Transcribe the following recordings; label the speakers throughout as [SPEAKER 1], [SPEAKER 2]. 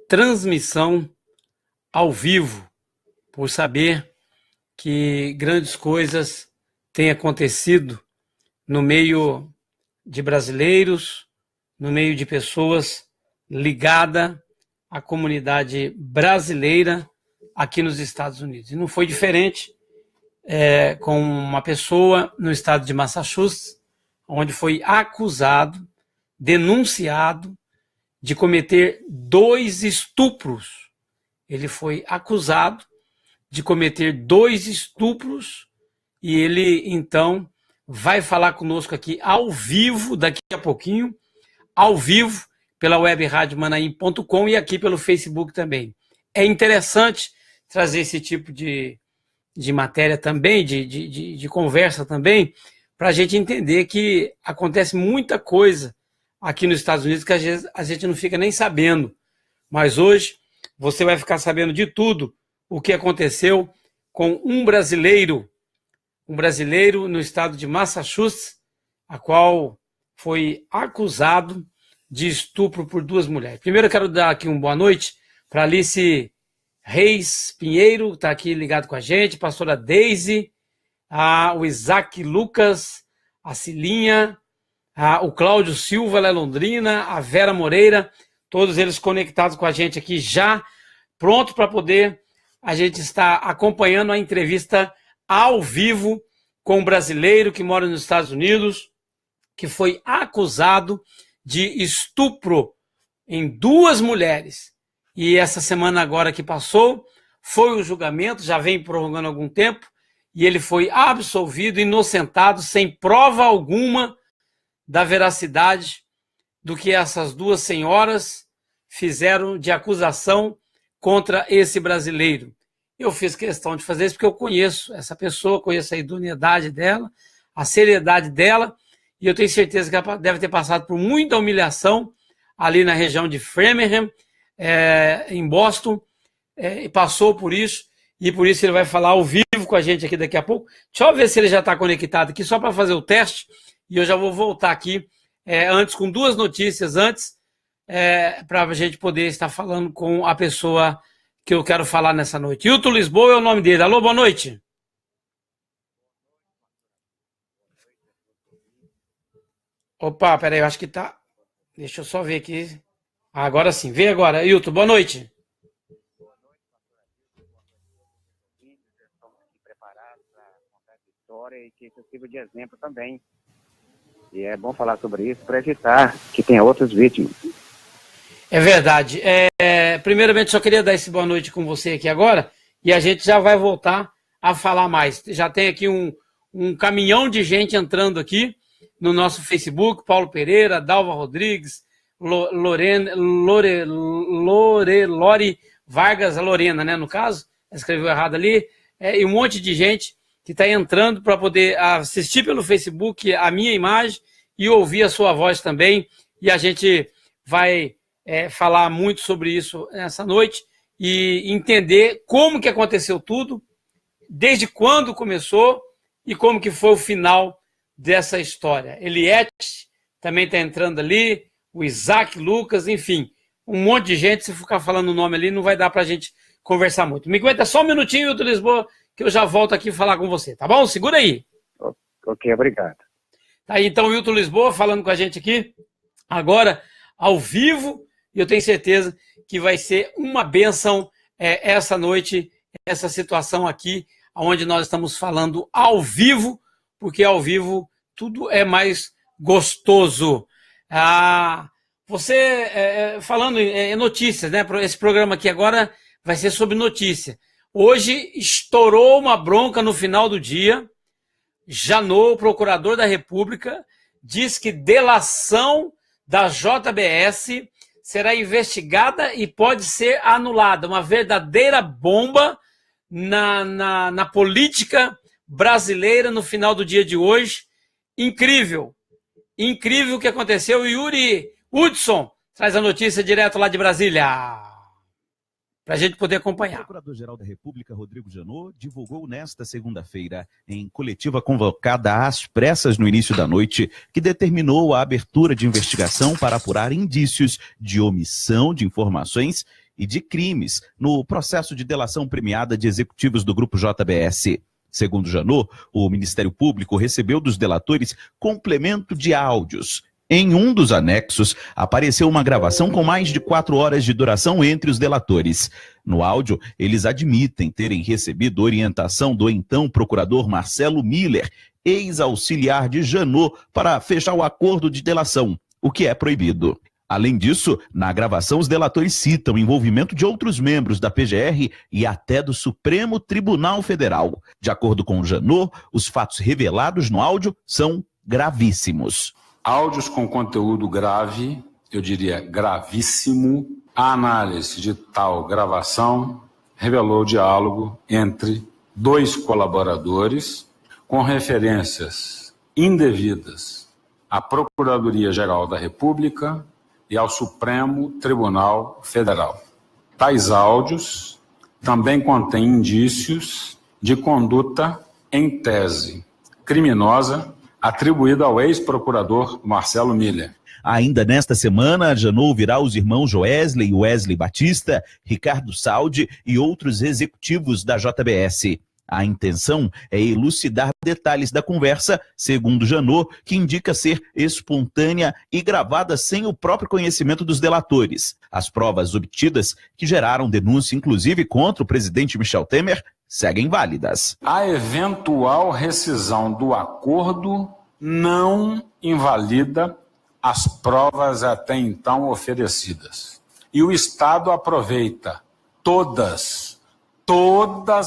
[SPEAKER 1] transmissão ao vivo, por saber que grandes coisas têm acontecido no meio de brasileiros, no meio de pessoas ligadas à comunidade brasileira aqui nos Estados Unidos. E não foi diferente com uma pessoa no estado de Massachusetts, onde foi acusado, denunciado de cometer 2 estupros. Ele foi acusado de cometer 2 estupros e ele, então, vai falar conosco aqui ao vivo, daqui a pouquinho, ao vivo, pela webradioManaim.com e aqui pelo Facebook também. É interessante trazer esse tipo de matéria também, de conversa também, para a gente entender que acontece muita coisa aqui nos Estados Unidos que às vezes a gente não fica nem sabendo. Mas hoje você vai ficar sabendo de tudo o que aconteceu com um brasileiro no estado de Massachusetts, a qual foi acusado de estupro por 2 mulheres. Primeiro eu quero dar aqui uma boa noite para Alice Reis Pinheiro, que está aqui ligado com a gente, pastora Daisy, o Isaac Lucas, a Cilinha, o Cláudio Silva, lá em Londrina, a Vera Moreira, todos eles conectados com a gente aqui já, pronto para poder a gente estar acompanhando a entrevista ao vivo com um brasileiro que mora nos Estados Unidos, que foi acusado de estupro em 2 mulheres. E essa semana agora que passou, foi o julgamento, já vem prorrogando há algum tempo, e ele foi absolvido, inocentado, sem prova alguma da veracidade do que essas 2 senhoras fizeram de acusação contra esse brasileiro. Eu fiz questão de fazer isso porque eu conheço essa pessoa, conheço a idoneidade dela, a seriedade dela, e eu tenho certeza que ela deve ter passado por muita humilhação ali na região de Framingham, em Boston, e passou por isso, e por isso ele vai falar ao vivo com a gente aqui daqui a pouco. Deixa eu ver se ele já está conectado aqui, só para fazer o teste, e eu já vou voltar aqui antes com 2 notícias antes, para a gente poder estar falando com a pessoa que eu quero falar nessa noite. Hilton Lisboa é o nome dele. Alô, boa noite. Opa, peraí, eu acho que tá... Deixa eu só ver aqui. Agora sim, vem agora. Hilton, boa noite.
[SPEAKER 2] Boa noite, pastor Adilson. Estamos aqui preparados para contar essa história e que isso sirva de exemplo também. E é bom falar sobre isso para evitar que tenha outras vítimas.
[SPEAKER 1] É verdade. Primeiramente, só queria dar esse boa noite com você aqui agora e a gente já vai voltar a falar mais. Já tem aqui um caminhão de gente entrando aqui no nosso Facebook, Paulo Pereira, Dalva Rodrigues, Lore Vargas, a Lorena, né, no caso, escreveu errado ali, e um monte de gente que está entrando para poder assistir pelo Facebook a minha imagem e ouvir a sua voz também, e a gente vai falar muito sobre isso nessa noite e entender como que aconteceu tudo, desde quando começou e como que foi o final dessa história. Eliette também está entrando ali, o Isaac Lucas, enfim, um monte de gente. Se ficar falando o nome ali, não vai dar para a gente conversar muito. Me aguenta só um minutinho, Hilton Lisboa, que eu já volto aqui falar com você, tá bom? Segura aí.
[SPEAKER 2] Ok, obrigado.
[SPEAKER 1] Tá aí, então, o Hilton Lisboa falando com a gente aqui, agora, ao vivo, e eu tenho certeza que vai ser uma bênção essa noite, essa situação aqui, onde nós estamos falando ao vivo, porque ao vivo tudo é mais gostoso. Você, falando em notícias, né? Esse programa aqui agora vai ser sobre notícia. Hoje estourou uma bronca no final do dia. Janot, procurador da República, diz que delação da JBS será investigada e pode ser anulada. Uma verdadeira bomba na política brasileira no final do dia de hoje. Incrível. Incrível o que aconteceu. Yuri Hudson traz a notícia direto lá de Brasília, para a gente poder acompanhar.
[SPEAKER 3] O Procurador-Geral da República, Rodrigo Janot, divulgou nesta segunda-feira, em coletiva convocada às pressas no início da noite, que determinou a abertura de investigação para apurar indícios de omissão de informações e de crimes no processo de delação premiada de executivos do Grupo JBS. Segundo Janot, o Ministério Público recebeu dos delatores complemento de áudios. Em um dos anexos, apareceu uma gravação com mais de 4 horas de duração entre os delatores. No áudio, eles admitem terem recebido orientação do então procurador Marcelo Miller, ex-auxiliar de Janot, para fechar o acordo de delação, o que é proibido. Além disso, na gravação os delatores citam o envolvimento de outros membros da PGR e até do Supremo Tribunal Federal. De acordo com Janot, os fatos revelados no áudio são gravíssimos.
[SPEAKER 4] Áudios com conteúdo grave, eu diria gravíssimo. A análise de tal gravação revelou o diálogo entre 2 colaboradores com referências indevidas à Procuradoria-Geral da República e ao Supremo Tribunal Federal. Tais áudios também contêm indícios de conduta em tese criminosa atribuída ao ex-procurador Marcelo Miller.
[SPEAKER 3] Ainda nesta semana, Janot ouvirá os irmãos Joesley e Wesley Batista, Ricardo Saldi e outros executivos da JBS. A intenção é elucidar detalhes da conversa, segundo Janot, que indica ser espontânea e gravada sem o próprio conhecimento dos delatores. As provas obtidas, que geraram denúncia inclusive contra o presidente Michel Temer, seguem válidas.
[SPEAKER 4] A eventual rescisão do acordo não invalida as provas até então oferecidas. E o Estado aproveita todas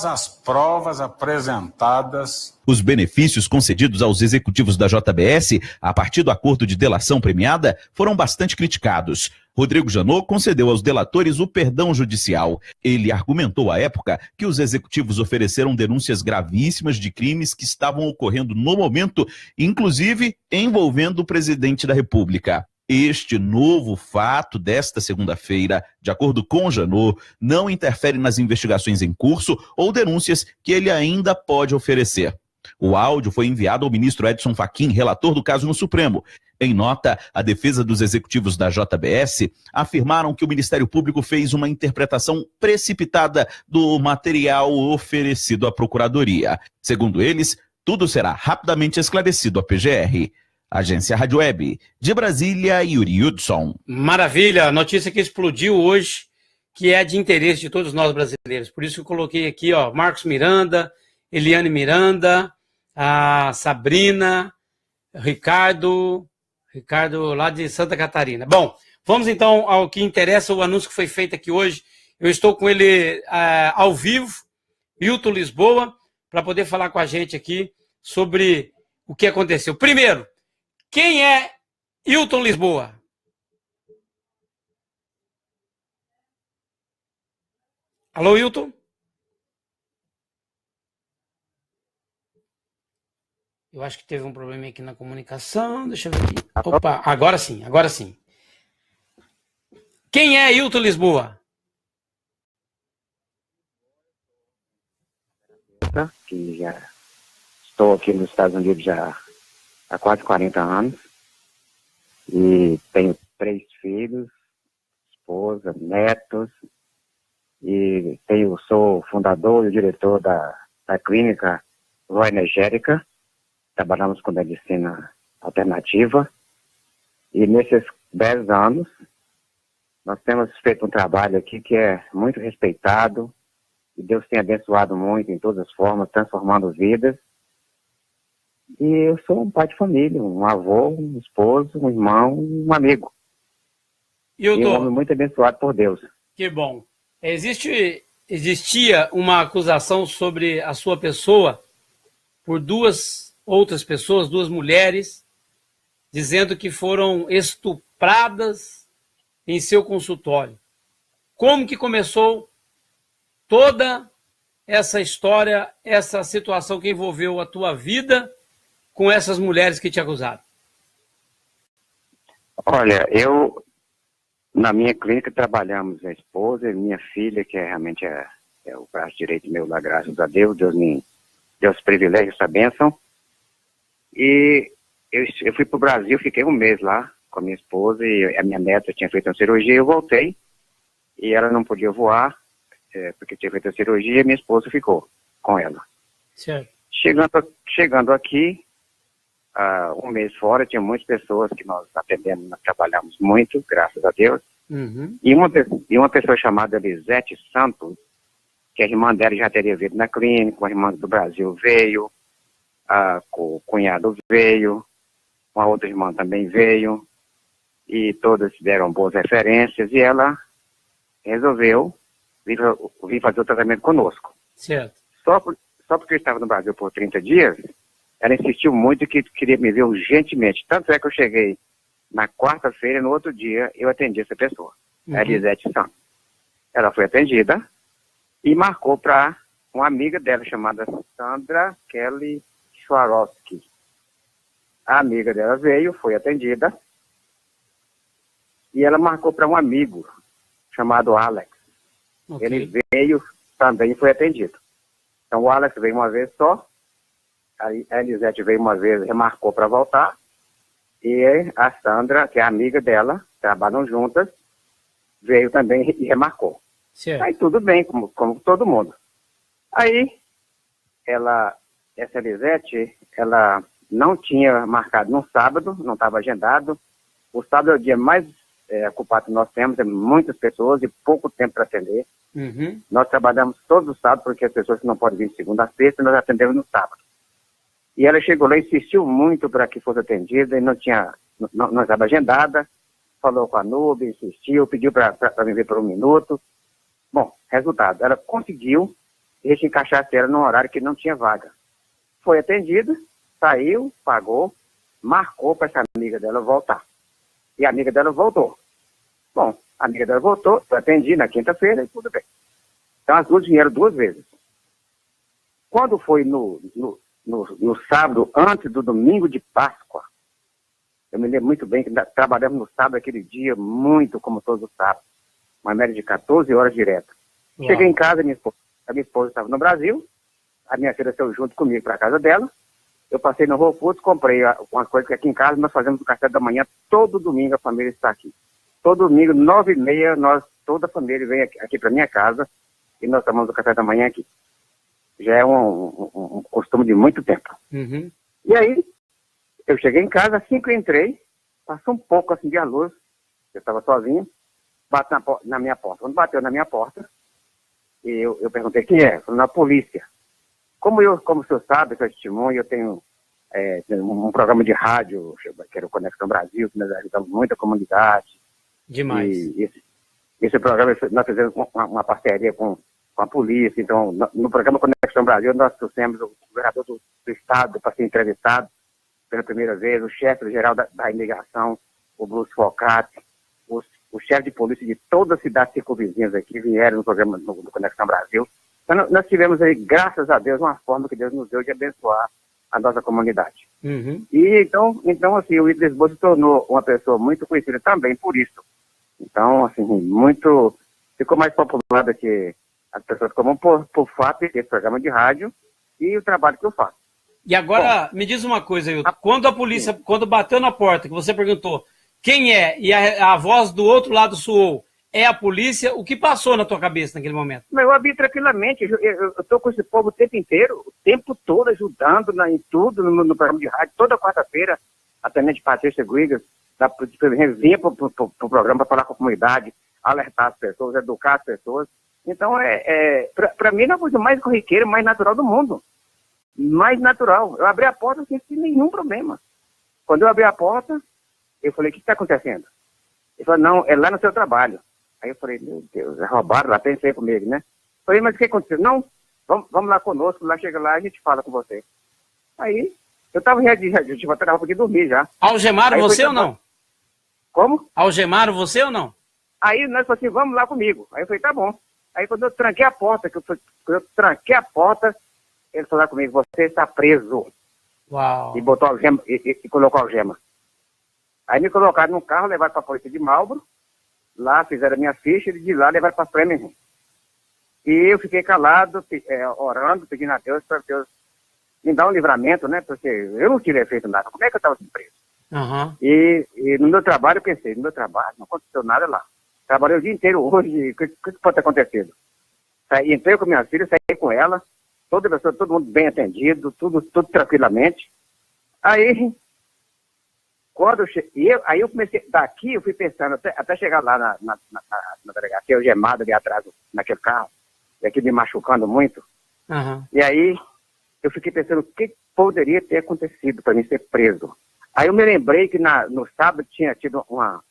[SPEAKER 4] as provas apresentadas.
[SPEAKER 3] Os benefícios concedidos aos executivos da JBS a partir do acordo de delação premiada foram bastante criticados. Rodrigo Janot concedeu aos delatores o perdão judicial. Ele argumentou à época que os executivos ofereceram denúncias gravíssimas de crimes que estavam ocorrendo no momento, inclusive envolvendo o presidente da República. Este novo fato desta segunda-feira, de acordo com Janot, não interfere nas investigações em curso ou denúncias que ele ainda pode oferecer. O áudio foi enviado ao ministro Edson Fachin, relator do caso no Supremo. Em nota, a defesa dos executivos da JBS afirmaram que o Ministério Público fez uma interpretação precipitada do material oferecido à Procuradoria. Segundo eles, tudo será rapidamente esclarecido à PGR. Agência Rádio Web, de Brasília, Yuri Hudson.
[SPEAKER 1] Maravilha, notícia que explodiu hoje, que é de interesse de todos nós brasileiros. Por isso que eu coloquei aqui, ó, Marcos Miranda, Eliane Miranda, a Sabrina, Ricardo lá de Santa Catarina. Bom, vamos então ao que interessa, o anúncio que foi feito aqui hoje. Eu estou com ele ao vivo, Hilton Lisboa, para poder falar com a gente aqui sobre o que aconteceu. Primeiro, quem é Hilton Lisboa? Alô, Hilton? Eu acho que teve um problema aqui na comunicação. Deixa eu ver aqui. Opa, agora sim, agora sim. Quem é Hilton Lisboa?
[SPEAKER 2] Que já estou aqui nos Estados Unidos já há quase 40 anos e tenho 3 filhos, esposa, netos e sou fundador e diretor da clínica Roy Energética. Trabalhamos com medicina alternativa e nesses 10 anos nós temos feito um trabalho aqui que é muito respeitado e Deus tem abençoado muito em todas as formas, transformando vidas. E eu sou um pai de família, um avô, um esposo, um irmão, um amigo. E um homem muito abençoado por Deus.
[SPEAKER 1] Que bom. Existia uma acusação sobre a sua pessoa por 2 outras pessoas, 2 mulheres, dizendo que foram estupradas em seu consultório. Como que começou toda essa história, essa situação que envolveu a tua vida com essas mulheres que te acusaram?
[SPEAKER 2] Olha, na minha clínica trabalhamos a esposa e minha filha, que realmente é o braço direito meu lá, graças a Deus. Deus me deu esse privilégio, essa bênção. E eu fui para o Brasil, fiquei 1 mês lá com a minha esposa e a minha neta tinha feito uma cirurgia, eu voltei. e ela não podia voar, porque tinha feito a cirurgia, minha esposa ficou com ela.
[SPEAKER 1] Certo.
[SPEAKER 2] Chegando aqui, um mês fora, tinha muitas pessoas que nós atendemos, nós trabalhamos muito, graças a Deus.
[SPEAKER 1] Uhum.
[SPEAKER 2] E uma pessoa chamada Elisete Santos, que a irmã dela já teria vindo na clínica, uma irmã do Brasil veio, o cunhado veio, uma outra irmã também veio, e todas deram boas referências, e ela resolveu vir fazer o tratamento conosco.
[SPEAKER 1] Certo.
[SPEAKER 2] Só porque eu estava no Brasil por 30 dias, ela insistiu muito que queria me ver urgentemente. Tanto é que eu cheguei na quarta-feira, no outro dia, eu atendi essa pessoa, a Elisete Santos. Ela foi atendida e marcou para uma amiga dela chamada Sandra Kelly Swarovski. A amiga dela veio, foi atendida, e ela marcou para um amigo chamado Alex.
[SPEAKER 1] Okay.
[SPEAKER 2] Ele veio, também foi atendido. Então o Alex veio uma vez só, a Elisete veio uma vez, remarcou para voltar, e a Sandra, que é amiga dela, trabalham juntas, veio também e remarcou.
[SPEAKER 1] Certo.
[SPEAKER 2] Aí tudo bem, como todo mundo. Aí, essa Elisete, ela não tinha marcado no sábado, não estava agendado. O sábado é o dia mais ocupado que nós temos, é muitas pessoas e pouco tempo para atender.
[SPEAKER 1] Uhum.
[SPEAKER 2] Nós trabalhamos todos os sábados, porque as pessoas que não podem vir de segunda a sexta, nós atendemos no sábado. E ela chegou lá, insistiu muito para que fosse atendida, e não estava agendada, falou com a Nube, insistiu, pediu para me ver por um minuto. Bom, resultado, ela conseguiu, e a gente encaixasse ela num horário que não tinha vaga. Foi atendida, saiu, pagou, marcou para essa amiga dela voltar. E a amiga dela voltou. Bom, a amiga dela voltou, eu atendi na quinta-feira e tudo bem. Então as duas vieram 2 vezes. Quando foi no sábado, antes do domingo de Páscoa, eu me lembro muito bem que trabalhamos no sábado aquele dia, muito como todos os sábados. Uma média de 14 horas direto.
[SPEAKER 1] Uau.
[SPEAKER 2] Cheguei em casa, a minha esposa estava no Brasil, a minha filha saiu junto comigo para a casa dela, eu passei no Whole Foods, comprei umas coisas que aqui em casa nós fazemos o café da manhã, todo domingo a família está aqui. Todo domingo, 9h30, toda a família vem aqui para minha casa e nós tomamos o café da manhã aqui. Já é um costume de muito tempo.
[SPEAKER 1] Uhum.
[SPEAKER 2] E aí, eu cheguei em casa, assim que eu entrei, passou um pouco assim de a luz, eu estava sozinho, bateu na minha porta. Quando bateu na minha porta, eu perguntei quem é, falou, na polícia. Como o senhor sabe, sou testemunho, eu tenho um programa de rádio, que era o Conexão Brasil, que nós ajudamos muito a comunidade.
[SPEAKER 1] Demais.
[SPEAKER 2] E esse programa, nós fizemos uma parceria com a polícia. Então, no programa Conexão Brasil, nós trouxemos o governador do estado para ser entrevistado pela primeira vez, o chefe-geral da imigração, o Bruce Focati, o chefe de polícia de todas as cidades circunvizinhas aqui vieram no programa do Conexão Brasil. Então, nós tivemos aí, graças a Deus, uma forma que Deus nos deu de abençoar a nossa comunidade. Uhum. E então, assim, o Willis Lisboa se tornou uma pessoa muito conhecida também por isso. Então, assim, ficou mais popular do que as pessoas comuns por fato desse programa de rádio e o trabalho que eu faço.
[SPEAKER 1] E agora, me diz uma coisa, Hilton. Quando a polícia, quando bateu na porta, que você perguntou quem é, e a voz do outro lado soou, é a polícia, o que passou na tua cabeça naquele momento? Eu
[SPEAKER 2] abri tranquilamente, eu estou com esse povo o tempo inteiro, o tempo todo ajudando em tudo, no programa de rádio, toda quarta-feira, a tenente Patrícia Guigas vinha para o programa para falar com a comunidade, alertar as pessoas, educar as pessoas. Então, para mim, é a coisa mais corriqueira, mais natural do mundo. Mais natural. Eu abri a porta sem nenhum problema. Quando eu abri a porta, eu falei, o que está acontecendo? Ele falou, não, é lá no seu trabalho. Aí eu falei, meu Deus, roubaram lá, pensei comigo, né? Falei, mas o que aconteceu? Não, vamos lá conosco, lá chega lá, a gente fala com você. Aí, eu estava já para dormir já.
[SPEAKER 1] Algemaram você ou não?
[SPEAKER 2] Como?
[SPEAKER 1] Algemaram você ou não?
[SPEAKER 2] Aí nós falamos assim, vamos lá comigo. Aí eu falei, tá bom. Aí quando eu tranquei a porta, ele falou comigo, você está preso.
[SPEAKER 1] Uau.
[SPEAKER 2] E botou algema, e colocou algema. Aí me colocaram num carro, levaram para a polícia de Marlboro, lá fizeram a minha ficha, e de lá levaram para Framingham. E eu fiquei calado, orando, pedindo a Deus para Deus me dar um livramento, né? Porque eu não tive feito nada. Como é que eu estava preso?
[SPEAKER 1] Uhum.
[SPEAKER 2] E no meu trabalho, eu pensei, no meu trabalho, não aconteceu nada lá. Trabalhei o dia inteiro hoje, o que pode ter acontecido? Entrei com minha filha, saí com ela, todo mundo bem atendido, tudo tranquilamente. Aí, quando aí eu comecei, daqui eu fui pensando, até chegar lá na delegacia, eu gemado ali atrás, naquele carro, e aqui me machucando muito.
[SPEAKER 1] Uhum.
[SPEAKER 2] E aí, eu fiquei pensando o que poderia ter acontecido para mim ser preso. Aí eu me lembrei que no sábado tinha tido uma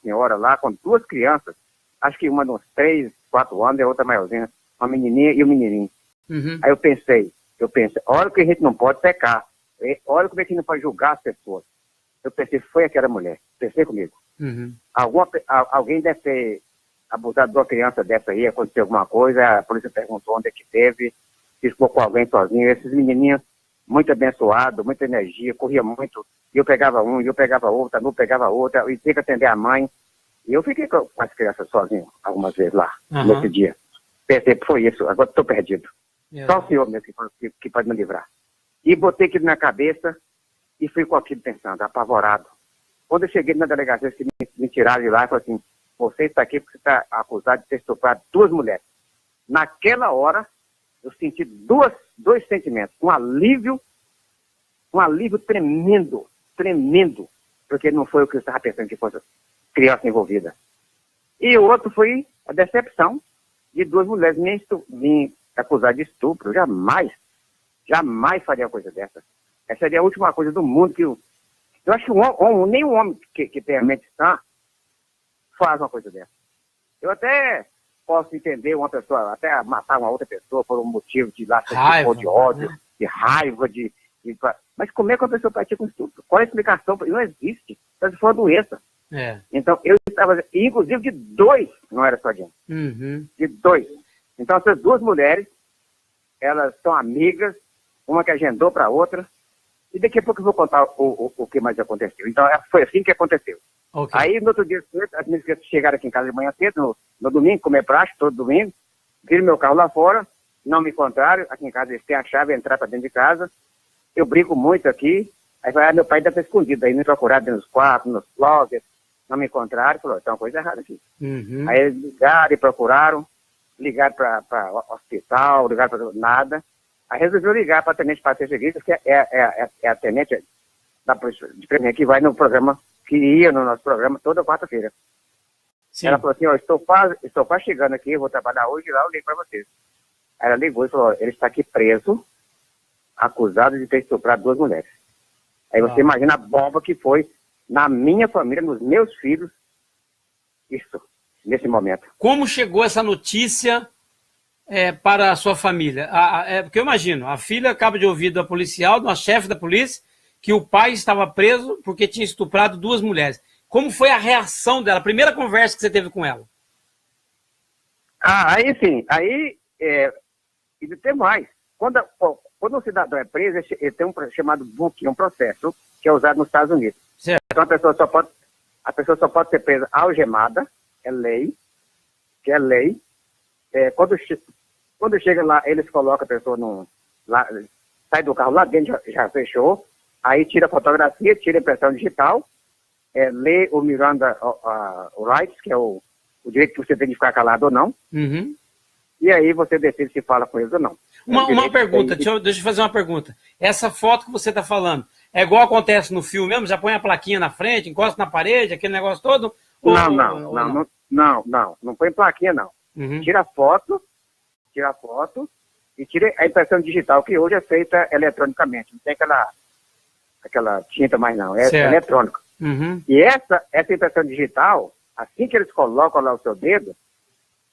[SPEAKER 2] senhora lá com 2 crianças, acho que uma de uns 3, 4 anos e a outra maiorzinha, uma menininha e um menininho.
[SPEAKER 1] Uhum.
[SPEAKER 2] Aí eu pensei, olha que a gente não pode pecar, olha como é que a gente não pode julgar as pessoas. Eu pensei, foi aquela mulher, pensei comigo.
[SPEAKER 1] Uhum.
[SPEAKER 2] Alguém deve ter abusado de uma criança dessa aí, aconteceu alguma coisa, a polícia perguntou onde é que teve, se ficou com alguém sozinho. Esses menininhos, muito abençoados, muita energia, corria muito, e eu pegava um, e eu pegava outra, não pegava outra, e tinha que atender a mãe. E eu fiquei com as crianças sozinho algumas vezes lá, nesse dia. Pensei, foi isso, agora estou perdido. Só o Senhor mesmo que pode me livrar. E botei aquilo na cabeça e fui com aquilo pensando, apavorado. Quando eu cheguei na delegacia, que me tiraram de lá e falaram assim, você está aqui porque você está acusado de ter estuprado 2 mulheres. Naquela hora, eu senti dois sentimentos. Um alívio tremendo, porque não foi o que eu estava pensando que fosse criança envolvida. E o outro foi a decepção de 2 mulheres me acusar de estupro. Jamais faria uma coisa dessa. Essa seria a última coisa do mundo que eu acho que nenhum homem que tem a mente sã faz uma coisa dessa. Eu até posso entender uma pessoa, até matar uma outra pessoa por um motivo de
[SPEAKER 1] raiva,
[SPEAKER 2] de ódio,
[SPEAKER 1] né?
[SPEAKER 2] de raiva, mas como é que uma pessoa pratica um estupro? Qual é a explicação? Não existe. Se for uma doença. Então, eu estava, inclusive de 2, não era só de um.
[SPEAKER 1] Uhum.
[SPEAKER 2] De 2. Então, essas 2 mulheres, elas são amigas, uma que agendou para a outra, e daqui a pouco eu vou contar o que mais aconteceu. Então, foi assim que aconteceu.
[SPEAKER 1] Okay.
[SPEAKER 2] Aí, no outro dia, as minhas crianças chegaram aqui em casa de manhã cedo, no domingo, comer praxe, todo domingo, viram meu carro lá fora, não me encontraram, aqui em casa eles têm a chave, entrar para dentro de casa, eu brinco muito aqui, aí meu pai deve ter escondido, aí me procuraram dentro dos quartos, nos closets, não me encontraram, falou, tem uma coisa errada aqui. Uhum. Aí eles ligaram e procuraram, ligaram para o hospital, ligaram para nada. Aí resolveu ligar para a tenente Patrícia Guitas, que é a tenente da polícia de Prevenção, que vai no programa, que ia no nosso programa toda quarta-feira. Ela falou assim, estou quase chegando aqui, eu vou trabalhar hoje lá, eu ligo para vocês. Aí ela ligou e falou, ele está aqui preso, acusado de ter estuprado 2 mulheres. Aí você imagina a bomba que foi na minha família, nos meus filhos, isso, nesse momento.
[SPEAKER 1] Como chegou essa notícia para a sua família? Porque eu imagino, a filha acaba de ouvir da policial, da chefe da polícia, que o pai estava preso porque tinha estuprado 2 mulheres. Como foi a reação dela, a primeira conversa que você teve com ela?
[SPEAKER 2] Aí sim, e tem mais. Quando um cidadão é preso, ele tem um chamado book, um processo, que é usado nos Estados Unidos.
[SPEAKER 1] Certo.
[SPEAKER 2] Então a pessoa só pode ser presa algemada, é lei, que é lei. Quando chega lá, eles colocam a pessoa sai do carro lá dentro, já fechou, aí tira a fotografia, tira a impressão digital, lê o Miranda Rights, que é o direito que você tem de ficar calado ou não, e aí você decide se fala com eles ou não.
[SPEAKER 1] Uma pergunta, deixa eu fazer uma pergunta. Essa foto que você está falando, é igual acontece no filme mesmo? Já põe a plaquinha na frente, encosta na parede, aquele negócio todo?
[SPEAKER 2] Não põe plaquinha não. Tira a foto e tira a impressão digital, que hoje é feita eletronicamente, não tem aquela tinta mais não, é eletrônica. E essa impressão digital, assim que eles colocam lá o seu dedo,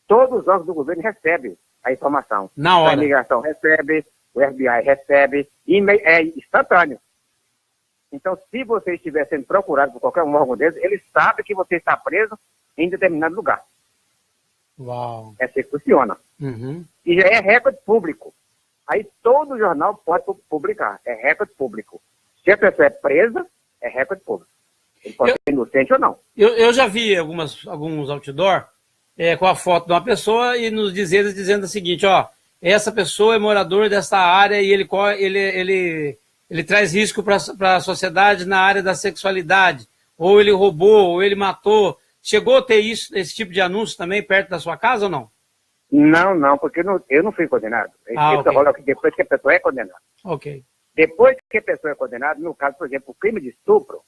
[SPEAKER 2] todos os órgãos do governo recebem a informação.
[SPEAKER 1] Na hora.
[SPEAKER 2] A imigração recebe, o FBI recebe, é instantâneo. Então, se você estiver sendo procurado por qualquer um órgão deles, eles sabem que você está preso em determinado lugar.
[SPEAKER 1] Uau.
[SPEAKER 2] É assim que funciona. E já é recorde público. Aí todo jornal pode publicar. É recorde público. Se a pessoa é presa, é recorde público. Ele pode ser inocente ou não.
[SPEAKER 1] Eu já vi alguns outdoor com a foto de uma pessoa e nos dizeres dizendo o seguinte, essa pessoa é morador dessa área e ele traz risco para a sociedade na área da sexualidade. Ou ele roubou, ou ele matou Chegou a ter esse tipo de anúncio também perto da sua casa ou não?
[SPEAKER 2] Não, porque eu não fui condenado. Isso
[SPEAKER 1] ok.
[SPEAKER 2] rola depois que a pessoa é condenada.
[SPEAKER 1] Ok.
[SPEAKER 2] Depois que a pessoa é condenada, no caso, por exemplo, o crime de estupro,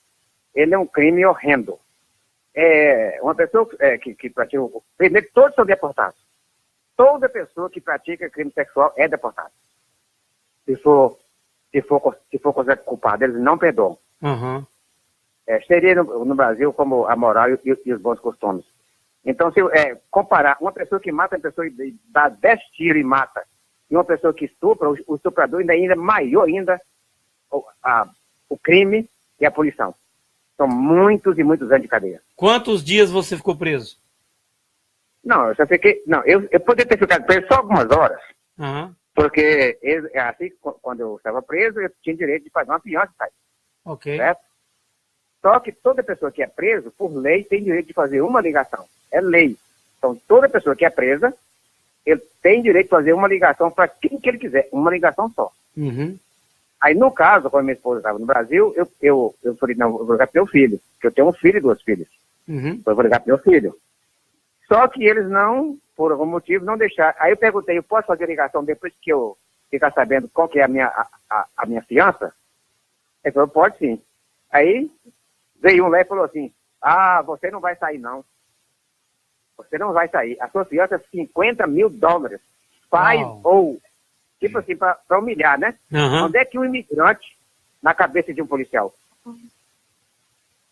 [SPEAKER 2] ele é um crime horrendo. Uma pessoa que pratica... Primeiro, todos são deportados. Toda pessoa que pratica crime sexual é deportada. Se for considerado culpado, eles não perdoam.
[SPEAKER 1] Uhum.
[SPEAKER 2] Seria no Brasil como a moral e os bons costumes. Então, se comparar uma pessoa que mata, uma pessoa que dá 10 tiros e mata, e uma pessoa que estupra, o estuprador ainda é maior ainda o crime e a punição. São muitos e muitos anos de cadeia.
[SPEAKER 1] Quantos dias você ficou preso?
[SPEAKER 2] Não, eu só fiquei... Não, eu poderia ter ficado preso só algumas horas.
[SPEAKER 1] Uhum.
[SPEAKER 2] Porque, assim, quando eu estava preso, eu tinha direito de fazer uma fiança, sabe?
[SPEAKER 1] Ok.
[SPEAKER 2] Certo? Só que toda pessoa que é presa, por lei, tem direito de fazer uma ligação. É lei. Então, toda pessoa que é presa, ele tem direito de fazer uma ligação para quem que ele quiser. Uma ligação só.
[SPEAKER 1] Uhum. Aí,
[SPEAKER 2] no caso, quando minha esposa estava no Brasil, eu falei, não, eu vou ligar para meu filho. Porque eu tenho um filho e 2 filhas.
[SPEAKER 1] Uhum.
[SPEAKER 2] Eu vou ligar para meu filho. Só que eles não, por algum motivo, não deixaram. Aí eu perguntei, eu posso fazer ligação depois que eu ficar sabendo qual que é a minha fiança? Ele falou, pode sim. Aí veio um lá e falou assim, você não vai sair não. Você não vai sair. A sua fiança é $50 mil. Faz ou, tipo assim, para humilhar, né?
[SPEAKER 1] Uhum.
[SPEAKER 2] Onde é que um imigrante, na cabeça de um policial,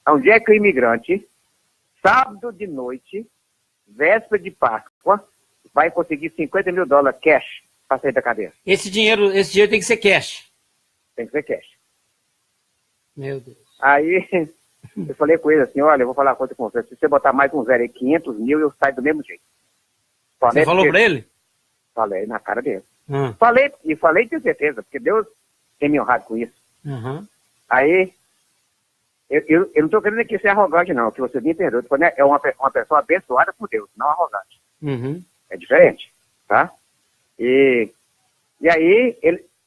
[SPEAKER 2] onde é que o imigrante, sábado de noite, véspera de Páscoa, vai conseguir $50 mil cash para sair da cadeia?
[SPEAKER 1] Esse dinheiro tem que ser cash.
[SPEAKER 2] Tem que ser cash.
[SPEAKER 1] Meu Deus.
[SPEAKER 2] Aí eu falei com ele assim, olha, eu vou falar uma coisa com você. Se você botar mais um zero aí, 500 mil, eu saio do mesmo jeito.
[SPEAKER 1] Você falou para ele?
[SPEAKER 2] Falei na cara dele.
[SPEAKER 1] Uhum.
[SPEAKER 2] Falei e tenho certeza, porque Deus tem me honrado com isso.
[SPEAKER 1] Uhum.
[SPEAKER 2] Aí, eu não estou querendo aqui ser arrogante, não, que você me perdoe. É uma pessoa abençoada por Deus, não arrogante.
[SPEAKER 1] Uhum.
[SPEAKER 2] É diferente, tá? E aí,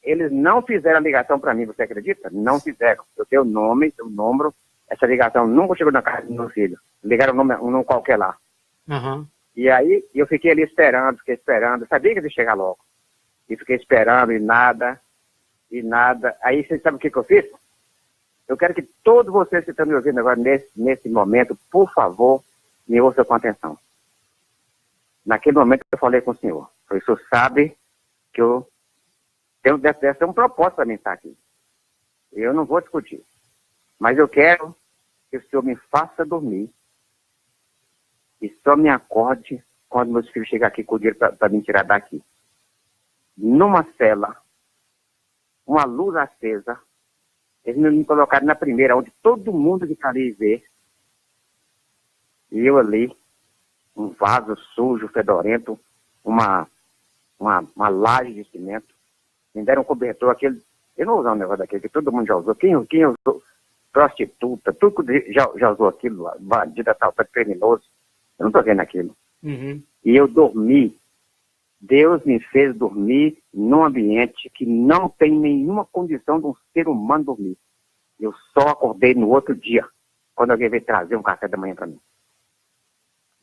[SPEAKER 2] eles não fizeram a ligação para mim, você acredita? Não fizeram. Eu tenho o nome, o número, essa ligação nunca chegou na casa do meu filho. Ligaram um nome qualquer lá.
[SPEAKER 1] Uhum.
[SPEAKER 2] E aí, eu fiquei ali esperando, sabia que ele ia chegar logo. E fiquei esperando, e nada. Aí, você sabe o que eu fiz? Eu quero que todos vocês que estão me ouvindo agora, nesse momento, por favor, me ouçam com atenção. Naquele momento, eu falei com o senhor. O senhor sabe que deve ter um propósito para mim estar aqui. Eu não vou discutir. Mas eu quero que o senhor me faça dormir e só me acorde quando meus filhos chegarem aqui com o dinheiro para me tirar daqui. Numa cela, uma luz acesa, eles me colocaram na primeira, onde todo mundo que está ali vê. E eu ali, um vaso sujo, fedorento, uma laje de cimento. Me deram um cobertor, aquele... Eu não vou usar um negócio daquele que todo mundo já usou. Quem usou? Prostituta, tudo já usou aquilo, bandido, assaltante, criminoso. Eu não estou vendo aquilo.
[SPEAKER 1] Uhum.
[SPEAKER 2] E eu dormi. Deus me fez dormir num ambiente que não tem nenhuma condição de um ser humano dormir. Eu só acordei no outro dia, quando alguém veio trazer um café da manhã para mim.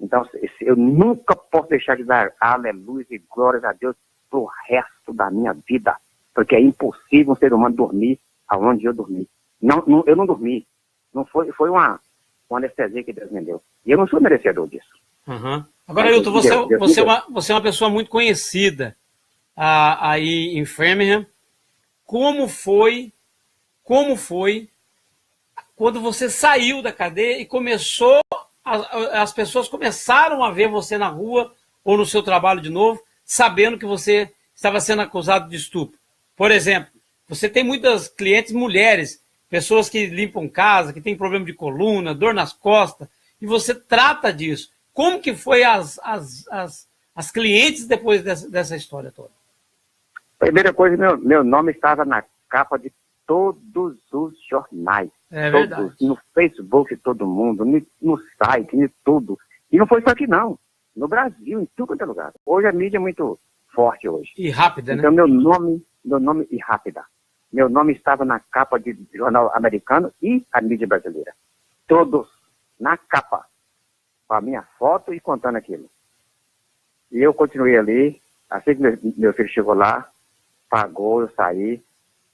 [SPEAKER 2] Então, eu nunca posso deixar de dar aleluia e glórias a Deus pro resto da minha vida. Porque é impossível um ser humano dormir aonde eu dormi. Eu não dormi. Não foi uma anestesia que Deus me deu. E eu não sou merecedor disso.
[SPEAKER 1] Uhum. Agora, Ailton, você é uma pessoa muito conhecida aí em Framingham. Como foi quando você saiu da cadeia e começou, as pessoas começaram a ver você na rua ou no seu trabalho de novo, sabendo que você estava sendo acusado de estupro? Por exemplo, você tem muitas clientes mulheres, pessoas que limpam casa, que têm problema de coluna, dor nas costas, e você trata disso. Como que foi as clientes depois dessa história toda?
[SPEAKER 2] Primeira coisa, meu nome estava na capa de todos os jornais.
[SPEAKER 1] É verdade.
[SPEAKER 2] No Facebook de todo mundo, no site, em tudo. E não foi só aqui não. No Brasil, em tudo quanto é lugar. Hoje a mídia é muito forte hoje.
[SPEAKER 1] E rápida, né?
[SPEAKER 2] Então meu nome e rápida. Meu nome estava na capa de jornal americano e a mídia brasileira. Todos na capa. com a minha foto e contando aquilo. E eu continuei ali, assim que meu filho chegou lá, pagou, eu saí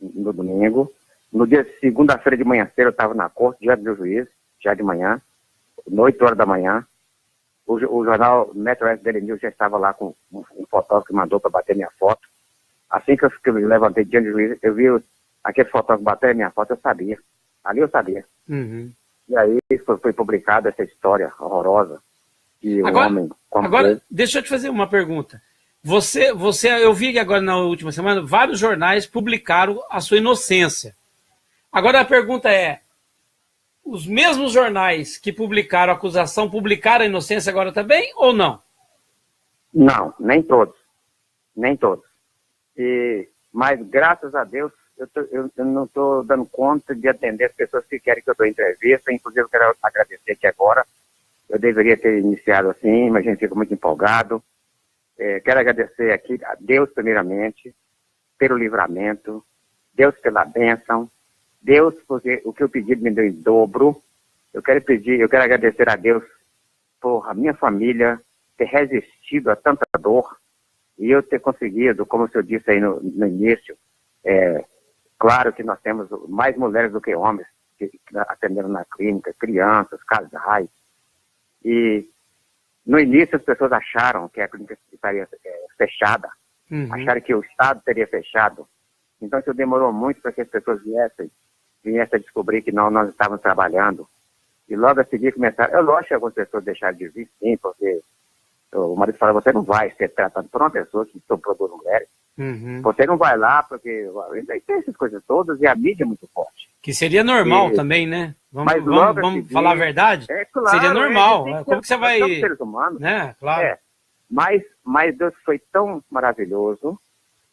[SPEAKER 2] no domingo. No dia de segunda-feira de manhã cedo, eu estava na corte, diante do juiz, já de manhã, 8 horas da manhã. O jornal Metro Oeste Daily News já estava lá com um fotógrafo que mandou para bater minha foto. Assim que eu me levantei diante do juiz, eu vi aquele fotógrafo bater minha foto, eu sabia. Ali eu sabia.
[SPEAKER 1] Uhum.
[SPEAKER 2] E aí foi publicada essa história horrorosa. Que o homem...
[SPEAKER 1] Agora, deixa eu te fazer uma pergunta. Eu vi que agora na última semana, vários jornais publicaram a sua inocência. Agora a pergunta é, os mesmos jornais que publicaram a acusação, publicaram a inocência agora também ou não?
[SPEAKER 2] Não, nem todos. Nem todos. Mas graças a Deus, eu não estou dando conta de atender as pessoas que querem que eu dou entrevista. Inclusive, eu quero agradecer que agora eu deveria ter iniciado assim, mas a gente fica muito empolgado. Quero agradecer aqui a Deus, primeiramente, pelo livramento, Deus pela bênção, Deus porque o que eu pedi me deu em dobro. Eu quero agradecer a Deus por a minha família ter resistido a tanta dor e eu ter conseguido, como o senhor disse aí no início, claro que nós temos mais mulheres do que homens que atenderam na clínica, crianças, casais. E no início as pessoas acharam que a clínica estaria fechada, acharam que o Estado teria fechado. Então isso demorou muito para que as pessoas viessem a descobrir que nós estávamos trabalhando. E logo a seguir começaram... lógico que algumas pessoas deixaram de vir, sim, porque o marido fala, você não vai ser tratado por uma pessoa que estuprou duas mulheres. Você não vai lá porque tem essas coisas todas e a mídia é muito forte.
[SPEAKER 1] Que seria normal também, né? Vamos falar a verdade?
[SPEAKER 2] Claro,
[SPEAKER 1] seria normal. Como que você vai...
[SPEAKER 2] seres humanos.
[SPEAKER 1] Né? Claro.
[SPEAKER 2] Mas Deus foi tão maravilhoso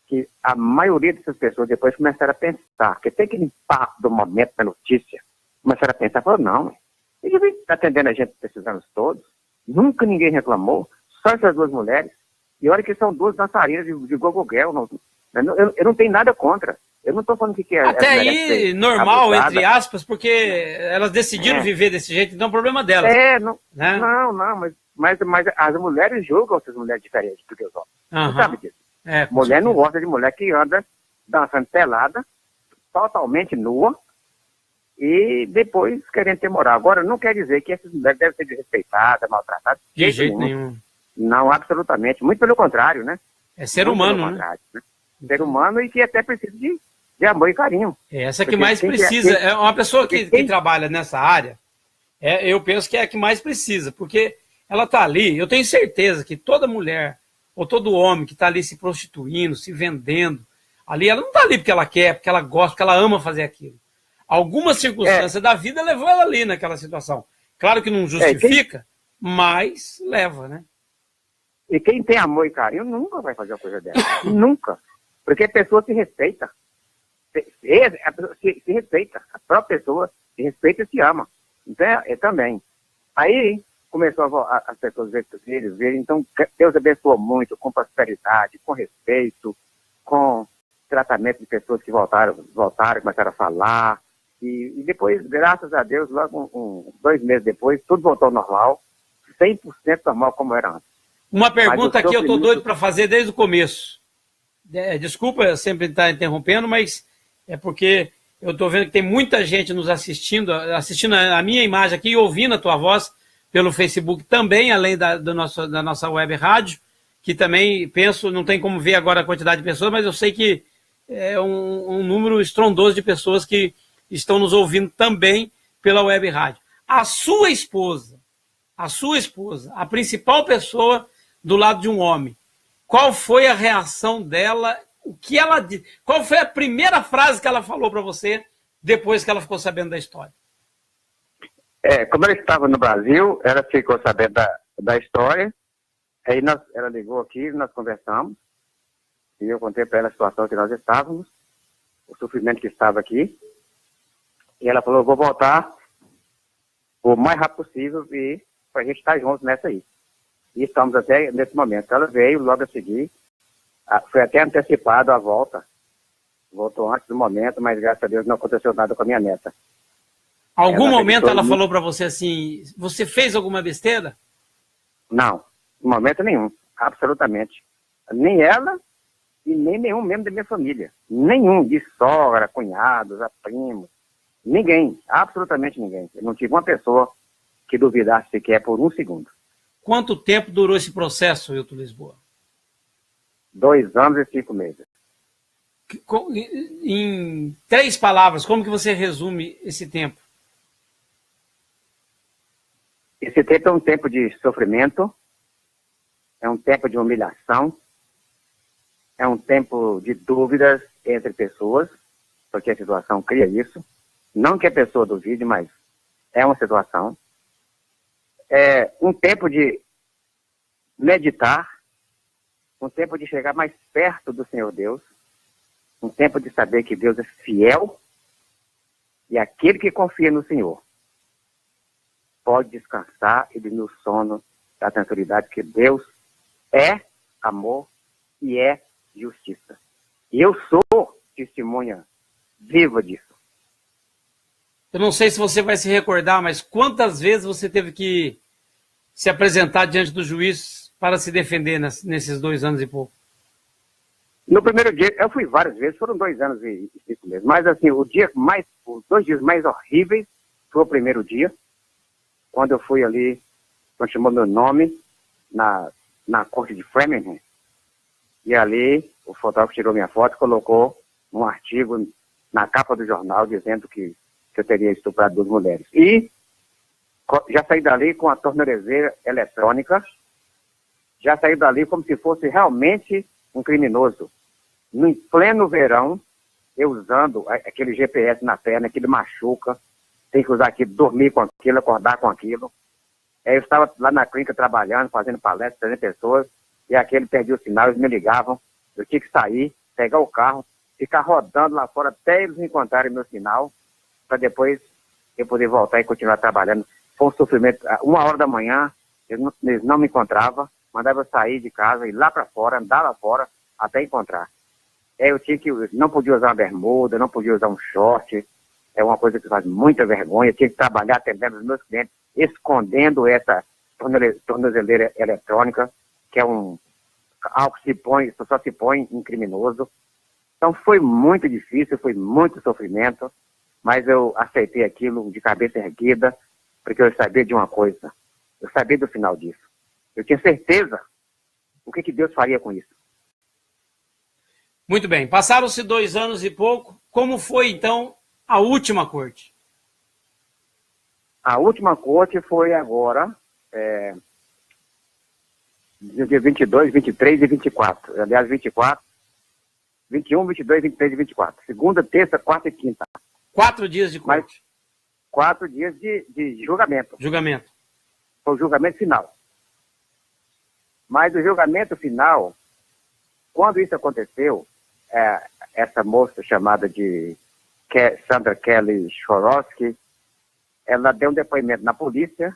[SPEAKER 2] que a maioria dessas pessoas depois começaram a pensar, porque tem aquele impacto do momento da notícia, começaram a pensar, falaram, não, ele vem atendendo a gente esses anos todos, nunca ninguém reclamou, só essas duas mulheres, e olha que são duas dançarinas de gogoguel, eu não tenho nada contra, eu não estou falando que é...
[SPEAKER 1] Até aí, normal, abusada, entre aspas, porque elas decidiram viver desse jeito, então é um problema delas.
[SPEAKER 2] Né? Mas as mulheres julgam essas mulheres diferentes do que os homens, não sabe disso. Mulher não gosta de mulher que anda dançando pelada, totalmente nua, e depois querendo ter moral. Agora, não quer dizer que essas mulheres devem ser desrespeitadas, maltratadas.
[SPEAKER 1] De jeito nenhum.
[SPEAKER 2] Não, absolutamente. Muito pelo contrário, né?
[SPEAKER 1] É ser humano, né?
[SPEAKER 2] Ser humano e que até precisa de amor e carinho.
[SPEAKER 1] Essa que mais precisa. É uma pessoa que trabalha nessa área, eu penso que é a que mais precisa, porque ela está ali, eu tenho certeza que toda mulher ou todo homem que está ali se prostituindo, se vendendo, ali, ela não está ali porque ela quer, porque ela gosta, porque ela ama fazer aquilo. Alguma circunstância da vida levou ela ali naquela situação. Claro que não justifica, mas leva, né?
[SPEAKER 2] E quem tem amor e carinho nunca vai fazer uma coisa dessa. Nunca. Porque a pessoa se respeita. Se respeita. A própria pessoa se respeita e se ama. Então, também. Aí começou as pessoas verem. Então, Deus abençoou muito, com prosperidade, com respeito, com tratamento de pessoas que voltaram, começaram a falar. E depois, graças a Deus, logo 2 meses depois, tudo voltou ao normal. 100% normal como era antes.
[SPEAKER 1] Uma pergunta que eu estou doido para fazer desde o começo. Desculpa eu sempre estar interrompendo, mas é porque eu estou vendo que tem muita gente nos assistindo a minha imagem aqui e ouvindo a tua voz pelo Facebook também, além da nossa web rádio, que também penso, não tem como ver agora a quantidade de pessoas, mas eu sei que é um número estrondoso de pessoas que estão nos ouvindo também pela web rádio. A sua esposa, a principal pessoa do lado de um homem, qual foi a reação dela? Qual foi a primeira frase que ela falou para você depois que ela ficou sabendo da história?
[SPEAKER 2] Como ela estava no Brasil, ela ficou sabendo da história, aí ela ligou aqui, nós conversamos, e eu contei para ela a situação que nós estávamos, o sofrimento que estava aqui, e ela falou, vou voltar o mais rápido possível e para a gente estar juntos nessa aí. E estamos até nesse momento. Ela veio logo a seguir, foi até antecipado a volta, voltou antes do momento, mas graças a Deus não aconteceu nada com a minha neta.
[SPEAKER 1] Algum momento ela falou para você assim, você fez alguma besteira?
[SPEAKER 2] Não, em momento nenhum, absolutamente. Nem ela e nem nenhum membro da minha família. Nenhum, de sogra, cunhados, primos, ninguém, absolutamente ninguém. Eu não tive uma pessoa que duvidasse sequer por um segundo.
[SPEAKER 1] Quanto tempo durou esse processo, Wilton Lisboa?
[SPEAKER 2] 2 anos e 5 meses.
[SPEAKER 1] Em 3 palavras, como que você resume esse tempo?
[SPEAKER 2] Esse tempo é um tempo de sofrimento, é um tempo de humilhação, é um tempo de dúvidas entre pessoas, porque a situação cria isso. Não que a pessoa duvide, mas é uma situação. É um tempo de meditar, um tempo de chegar mais perto do Senhor Deus, um tempo de saber que Deus é fiel e aquele que confia no Senhor pode descansar e dormir o sono da tranquilidade, que Deus é amor e é justiça. E eu sou testemunha viva disso.
[SPEAKER 1] Eu não sei se você vai se recordar, mas quantas vezes você teve que se apresentar diante do juiz para se defender nesses 2 anos e pouco?
[SPEAKER 2] No primeiro dia, eu fui várias vezes, foram 2 anos e 5 meses. Mas assim, os 2 dias mais horríveis foi o primeiro dia, quando eu fui ali, quando chamou meu nome na corte de Framingham. E ali, o fotógrafo tirou minha foto e colocou um artigo na capa do jornal dizendo que eu teria estuprado 2 mulheres. E já saí dali com a tornozeleira eletrônica, já saí dali como se fosse realmente um criminoso. No pleno verão, eu usando aquele GPS na perna, aquilo machuca, tem que usar aquilo, dormir com aquilo, acordar com aquilo. Eu estava lá na clínica trabalhando, fazendo palestras, trazendo pessoas, e aquele perdia o sinal, eles me ligavam, eu tinha que sair, pegar o carro, ficar rodando lá fora até eles encontrarem meu sinal, para depois eu poder voltar e continuar trabalhando. Foi um sofrimento. 1h da manhã, eles não me encontravam, mandavam eu sair de casa, ir lá para fora, andar lá fora, até encontrar. Eu não podia usar uma bermuda, não podia usar um short, é uma coisa que faz muita vergonha. Eu tinha que trabalhar atendendo os meus clientes, escondendo essa tornozeleira eletrônica, que é algo que só se põe em criminoso. Então foi muito difícil, foi muito sofrimento, mas eu aceitei aquilo de cabeça erguida, porque eu sabia de uma coisa, eu sabia do final disso. Eu tinha certeza o que Deus faria com isso.
[SPEAKER 1] Muito bem, passaram-se 2 anos e pouco, como foi então a última corte?
[SPEAKER 2] A última corte foi agora, no dia 22, 23 e 24. Aliás, 24, 21, 22, 23 e 24. Segunda, terça, quarta e quinta.
[SPEAKER 1] 4 dias de corte.
[SPEAKER 2] Mas 4 dias de julgamento.
[SPEAKER 1] Julgamento.
[SPEAKER 2] Foi o julgamento final. Mas o julgamento final, quando isso aconteceu, essa moça chamada de Sandra Kelly Chorosky, ela deu um depoimento na polícia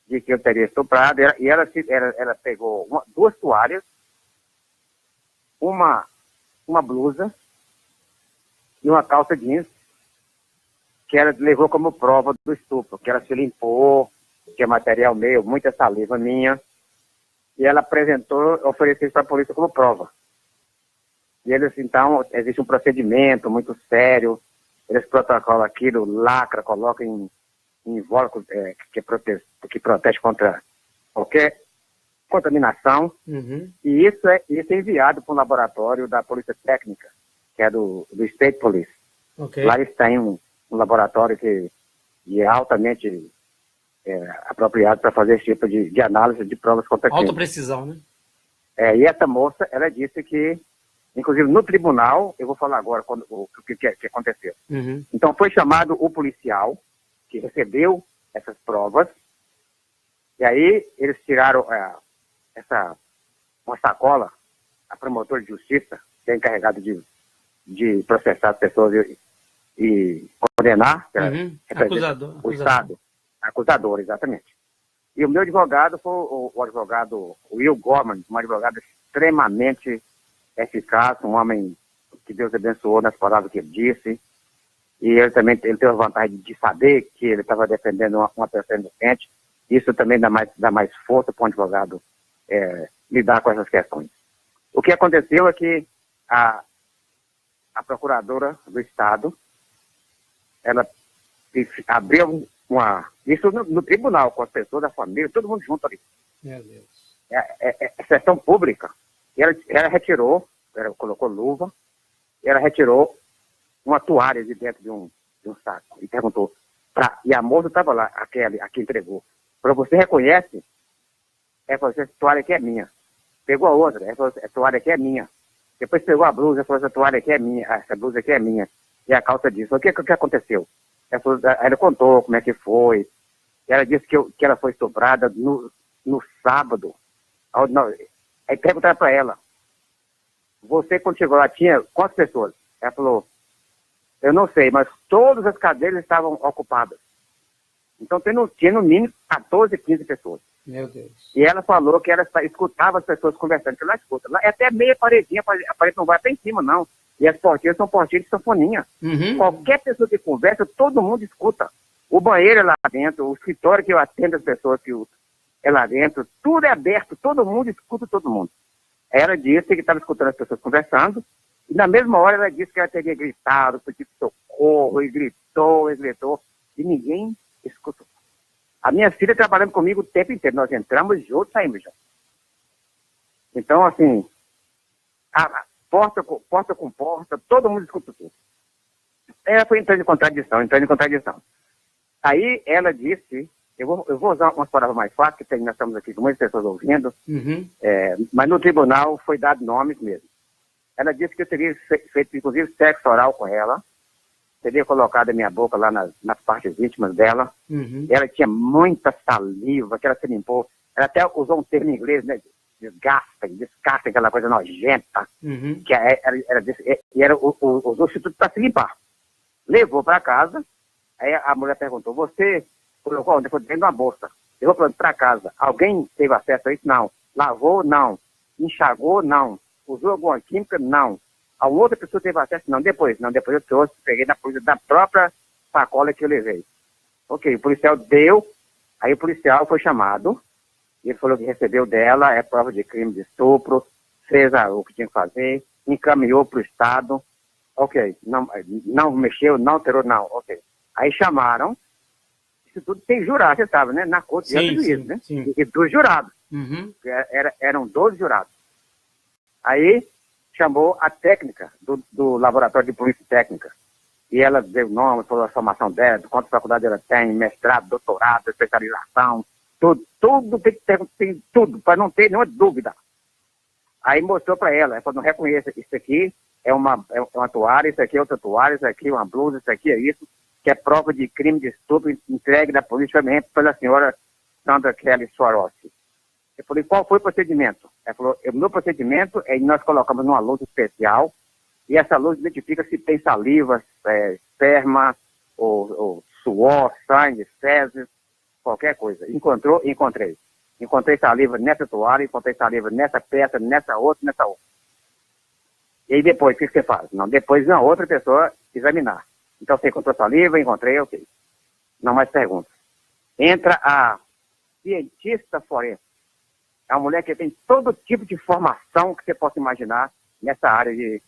[SPEAKER 2] de que eu teria estuprado, e ela pegou 2 toalhas, uma blusa e uma calça jeans, que ela levou como prova do estupro, que ela se limpou, que é material meu, muita saliva minha, e ela ofereceu isso para a polícia como prova. E eles, então, existe um procedimento muito sério, eles protocolam aquilo, lacra, colocam em invólucro que protege contra qualquer contaminação, e isso é enviado para um laboratório da Polícia Técnica, que é do State Police.
[SPEAKER 1] Okay.
[SPEAKER 2] Lá eles têm um laboratório que é altamente apropriado para fazer esse tipo de análise de provas contra crime.
[SPEAKER 1] Alta precisão, né?
[SPEAKER 2] E essa moça, ela disse que, inclusive no tribunal, eu vou falar agora o que aconteceu. Então foi chamado o policial que recebeu essas provas, e aí eles tiraram uma sacola, a promotor de justiça, que é encarregado de processar as pessoas e condenar, o Estado, acusador, exatamente. E o meu advogado foi o advogado Will Gorman, um advogado extremamente eficaz, um homem que Deus abençoou nas palavras que ele disse, e ele teve a vantagem de saber que ele estava defendendo uma pessoa inocente, Isso também dá mais força para um advogado lidar com essas questões. O que aconteceu é que a procuradora do Estado, ela abriu isso no tribunal, com as pessoas da família, todo mundo junto ali.
[SPEAKER 1] Meu Deus.
[SPEAKER 2] Sessão pública. E ela retirou, ela colocou luva, e ela retirou uma toalha de dentro de um saco. E perguntou, e a moça estava lá, a que entregou. Falou, você reconhece? Ela falou, essa toalha aqui é minha. Pegou a outra, ela falou, essa toalha aqui é minha. Depois pegou a blusa, ela falou, essa toalha aqui é minha, essa blusa aqui é minha. E a calça disse, o que aconteceu? Ela contou como é que foi. Ela disse que ela foi estuprada no sábado. Aí perguntaram para ela, você quando chegou lá tinha quantas pessoas? Ela falou, eu não sei, mas todas as cadeiras estavam ocupadas. Então tinha no mínimo 14, 15 pessoas.
[SPEAKER 1] Meu Deus.
[SPEAKER 2] E ela falou que ela escutava as pessoas conversando, que ela escuta. Lá é até meia paredinha, a parede não vai até em cima, não. E as portinhas são portinhas de sanfoninha.
[SPEAKER 1] Uhum.
[SPEAKER 2] Qualquer pessoa que conversa, todo mundo escuta. O banheiro é lá dentro, o escritório que eu atendo as pessoas é lá dentro, tudo é aberto, todo mundo escuta todo mundo. Ela disse que estava escutando as pessoas conversando, e na mesma hora ela disse que ela teria gritado, pedido socorro, e gritou, e ninguém escutou. A minha filha trabalhando comigo o tempo inteiro, nós entramos juntos, saímos juntos. Então, assim, porta com porta, todo mundo escuta tudo. Ela foi entrando em contradição. Aí ela disse, eu vou usar umas palavras mais fáceis, que nós estamos aqui com muitas pessoas ouvindo, mas no tribunal foi dado nomes mesmo. Ela disse que eu teria feito, inclusive, sexo oral com ela, teria colocado a minha boca lá nas partes íntimas dela. Ela tinha muita saliva, que ela se limpou. Ela até usou um termo em inglês, né? Descasca, aquela coisa nojenta. Que ela disse, e era os institutos para se limpar. Levou para casa, aí a mulher perguntou, você colocou onde? Foi dentro de uma bolsa. Levou para casa. Alguém teve acesso a isso? Não. Lavou? Não. Enxagou? Não. Usou alguma química? Não. A outra pessoa teve acesso? Não. Depois eu trouxe, peguei na polícia da própria sacola que eu levei. Ok, o policial deu, aí o policial foi chamado, ele falou que recebeu dela, prova de crime de estupro, fez o que tinha que fazer, encaminhou para o Estado, ok, não mexeu, não alterou, não, ok. Aí chamaram, isso tudo tem jurado, você sabe, né? Na corte de juízo, né?
[SPEAKER 1] Sim.
[SPEAKER 2] E dos jurados. Eram 12 jurados. Aí chamou a técnica do laboratório de polícia técnica. E ela deu o nome, falou a formação dela, quantas faculdades ela tem, mestrado, doutorado, especialização, tudo tem tudo, para não ter nenhuma dúvida. Aí mostrou para ela falou, não reconheça, isso aqui é uma toalha, isso aqui é outra toalha, isso aqui é uma blusa, isso aqui é isso, que é prova de crime de estupro entregue da polícia pela senhora Sandra Kelly Swarovski. Eu falei, qual foi o procedimento? Ela falou, o meu procedimento é nós colocamos numa luz especial e essa luz identifica se tem saliva, esperma, ou suor, sangue, fezes, qualquer coisa. Encontrei. Encontrei saliva nessa toalha, encontrei saliva nessa peça, nessa outra. E aí depois, o que você faz? Não, depois uma outra pessoa examinar. Então você encontrou saliva, encontrei, ok. Não mais perguntas. Entra a cientista forense. É uma mulher que tem todo tipo de formação que você possa imaginar nessa área de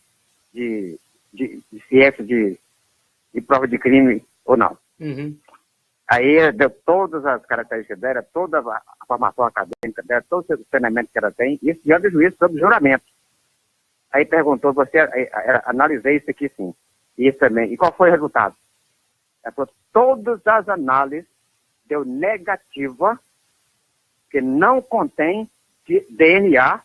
[SPEAKER 2] ciência de prova de crime ou não. Aí deu todas as características dela, toda a formação acadêmica dela, todo o treinamento que ela tem, isso diante do juiz sobre juramento. Aí perguntou, analisei isso aqui sim, e isso também. E qual foi o resultado? Ela falou, todas as análises deu negativa, que não contém DNA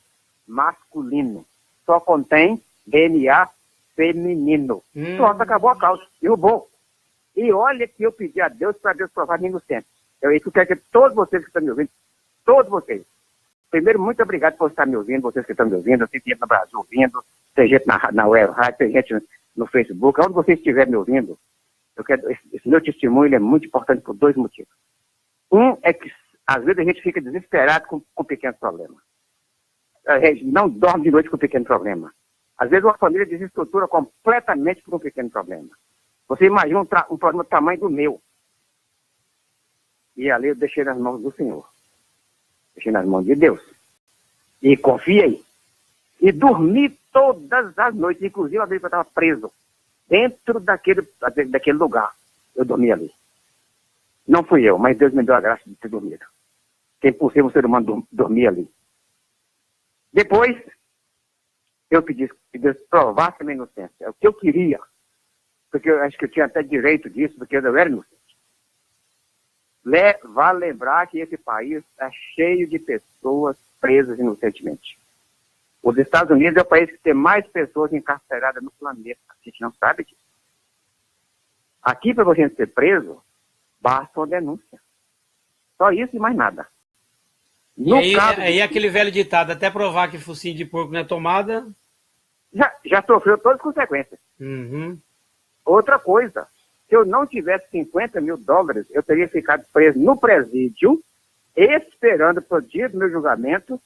[SPEAKER 2] masculino, só contém DNA feminino. Pronto, acabou a causa, derrubou. E olha que eu pedi a Deus para Deus provar mim inocente. Isso quer dizer que todos vocês que estão me ouvindo, todos vocês. Primeiro, muito obrigado por estar me ouvindo, vocês que estão me ouvindo, tem gente no Brasil ouvindo, tem gente na web rádio, tem gente no Facebook, onde vocês estiverem me ouvindo, esse meu testemunho é muito importante por dois motivos. Um é que às vezes a gente fica desesperado com pequenos problemas. A gente não dorme de noite com pequeno problema. Às vezes uma família desestrutura completamente por um pequeno problema. Você imagina um problema do tamanho do meu. E ali eu deixei nas mãos do Senhor. Deixei nas mãos de Deus. E confiei. E dormi todas as noites, inclusive a vez que eu estava preso, dentro daquele lugar. Eu dormi ali. Não fui eu, mas Deus me deu a graça de ter dormido. Que é impossível um ser humano dormir ali. Depois, eu pedi que Deus provasse a minha inocência. É o que eu queria. Porque eu acho que eu tinha até direito disso, porque eu era inocente. Vale lembrar que esse país é cheio de pessoas presas inocentemente. Os Estados Unidos é o país que tem mais pessoas encarceradas no planeta. A gente não sabe disso. Aqui, para você ser preso, basta uma denúncia. Só isso e mais nada.
[SPEAKER 1] No e aí aquele velho ditado, até provar que focinho de porco não é tomada...
[SPEAKER 2] Já sofreu todas as consequências.
[SPEAKER 1] Uhum.
[SPEAKER 2] Outra coisa, se eu não tivesse 50 mil dólares, eu teria ficado preso no presídio, esperando pro dia do meu julgamento,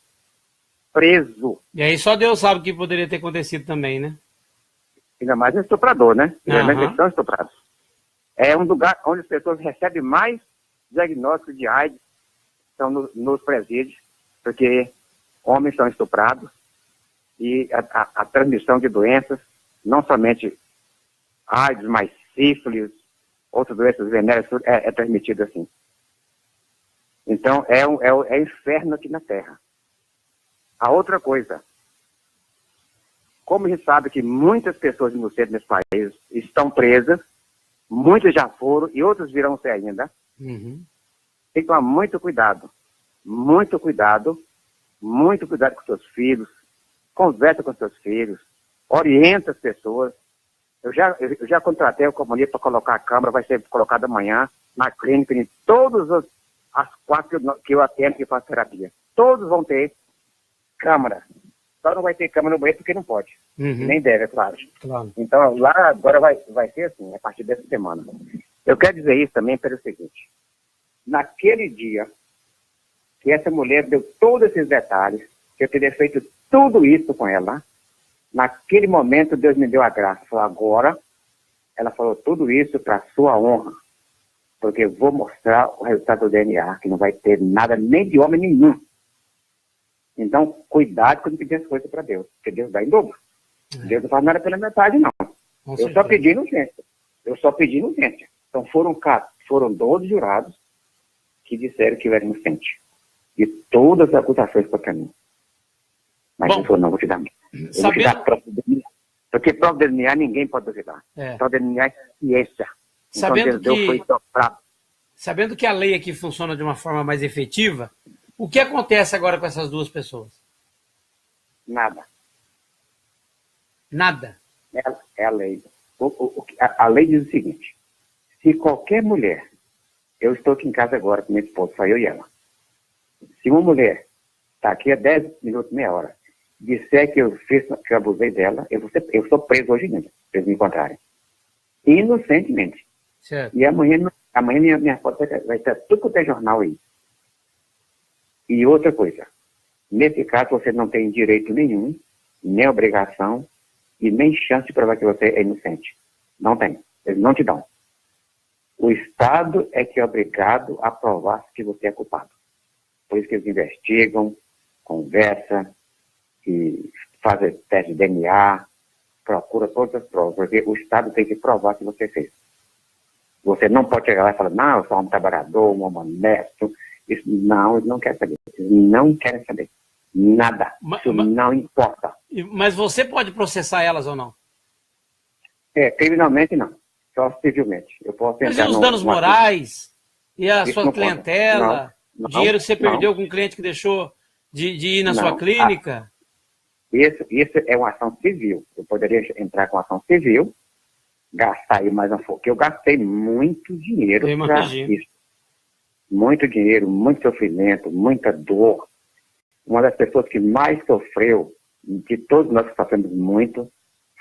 [SPEAKER 2] preso.
[SPEAKER 1] E aí só Deus sabe o que poderia ter acontecido também, né?
[SPEAKER 2] Ainda mais um estuprador, né?
[SPEAKER 1] Uhum.
[SPEAKER 2] Eles são estuprados. É um lugar onde as pessoas recebem mais diagnósticos de AIDS, são nos presídios, porque homens são estuprados e a transmissão de doenças, não somente AIDS, mas sífilis, outras doenças venéreas, é transmitida assim. Então, é inferno aqui na Terra. A outra coisa, como a gente sabe que muitas pessoas inocentes nesse país estão presas, muitas já foram e outras virão ser ainda, tem que tomar muito cuidado. Muito cuidado. Muito cuidado com seus filhos. Conversa com seus filhos. Orienta as pessoas. Eu já contratei a companhia para colocar a câmera, vai ser colocada amanhã na clínica, em todas as 4 que eu atendo que faço terapia. Todos vão ter câmera. Só não vai ter câmera no banheiro porque não pode. Nem deve, é claro. Então lá agora vai ser assim, a partir dessa semana. Eu quero dizer isso também pelo seguinte. Naquele dia que essa mulher deu todos esses detalhes, que eu teria feito tudo isso com ela, naquele momento Deus me deu a graça. Falou, agora, ela falou tudo isso para sua honra, porque eu vou mostrar o resultado do DNA, que não vai ter nada nem de homem nenhum. Então, cuidado quando pedir as coisas para Deus, porque Deus dá em dobro. Deus não faz nada pela metade, não. Eu só pedi inocência. Então, foram 12 jurados que disseram que eu era inocente. E todas as acusações contra mim. Mas eu falei, não, vou te dar. Eu vou te dar prova do DNA. Porque prova do DNA ninguém pode duvidar. Prova do DNA é ciência. Então,
[SPEAKER 1] sabendo que a lei aqui funciona de uma forma mais efetiva, o que acontece agora com essas duas pessoas?
[SPEAKER 2] Nada.
[SPEAKER 1] Nada?
[SPEAKER 2] É a lei. A lei diz o seguinte, se qualquer mulher, eu estou aqui em casa agora com minha esposa, só eu e ela, se uma mulher está aqui há 10 minutos, meia hora, disser que eu abusei dela, eu sou preso hoje ainda, se eles me encontrarem. Inocentemente.
[SPEAKER 1] Certo.
[SPEAKER 2] E amanhã minha foto vai ter tudo quanto é jornal aí. E outra coisa, nesse caso você não tem direito nenhum, nem obrigação, e nem chance de provar que você é inocente. Não tem. Eles não te dão. O Estado é que é obrigado a provar que você é culpado. Por isso que eles investigam, conversam, e fazem teste de DNA, procura todas as provas, porque o Estado tem que provar que você fez. Você não pode chegar lá e falar, não, eu sou um trabalhador, um homem honesto. Isso, não, eles não querem saber. Eles não querem saber. Nada. Isso não importa.
[SPEAKER 1] Mas você pode processar elas ou não?
[SPEAKER 2] Criminalmente não. Só civilmente. Eu posso
[SPEAKER 1] mas e os danos morais? E a sua clientela?
[SPEAKER 2] Não,
[SPEAKER 1] o dinheiro que você perdeu com um cliente que deixou de ir na sua clínica?
[SPEAKER 2] Isso é uma ação civil. Eu poderia entrar com ação civil, gastar aí mais um pouco. Eu gastei muito dinheiro para isso. Muito dinheiro, muito sofrimento, muita dor. Uma das pessoas que mais sofreu, de todos nós que sofremos muito,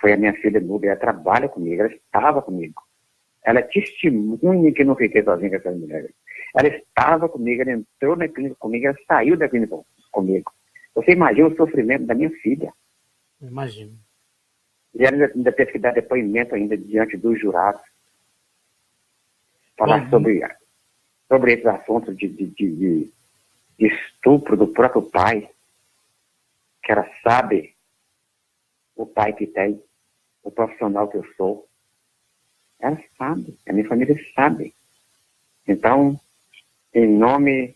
[SPEAKER 2] foi a minha filha Núbia. Ela trabalha comigo, ela estava comigo. Ela é testemunha que eu não fiquei sozinha com essa mulher. Ela estava comigo, ela entrou na clínica comigo, ela saiu da clínica comigo. Você imagina o sofrimento da minha filha.
[SPEAKER 1] Imagino.
[SPEAKER 2] E ela ainda teve que dar depoimento ainda diante dos jurados. Falar sobre sobre esses assuntos de estupro do próprio pai, que ela sabe o pai que tem, o profissional que eu sou. Ela sabe, a minha família sabe. Então, em nome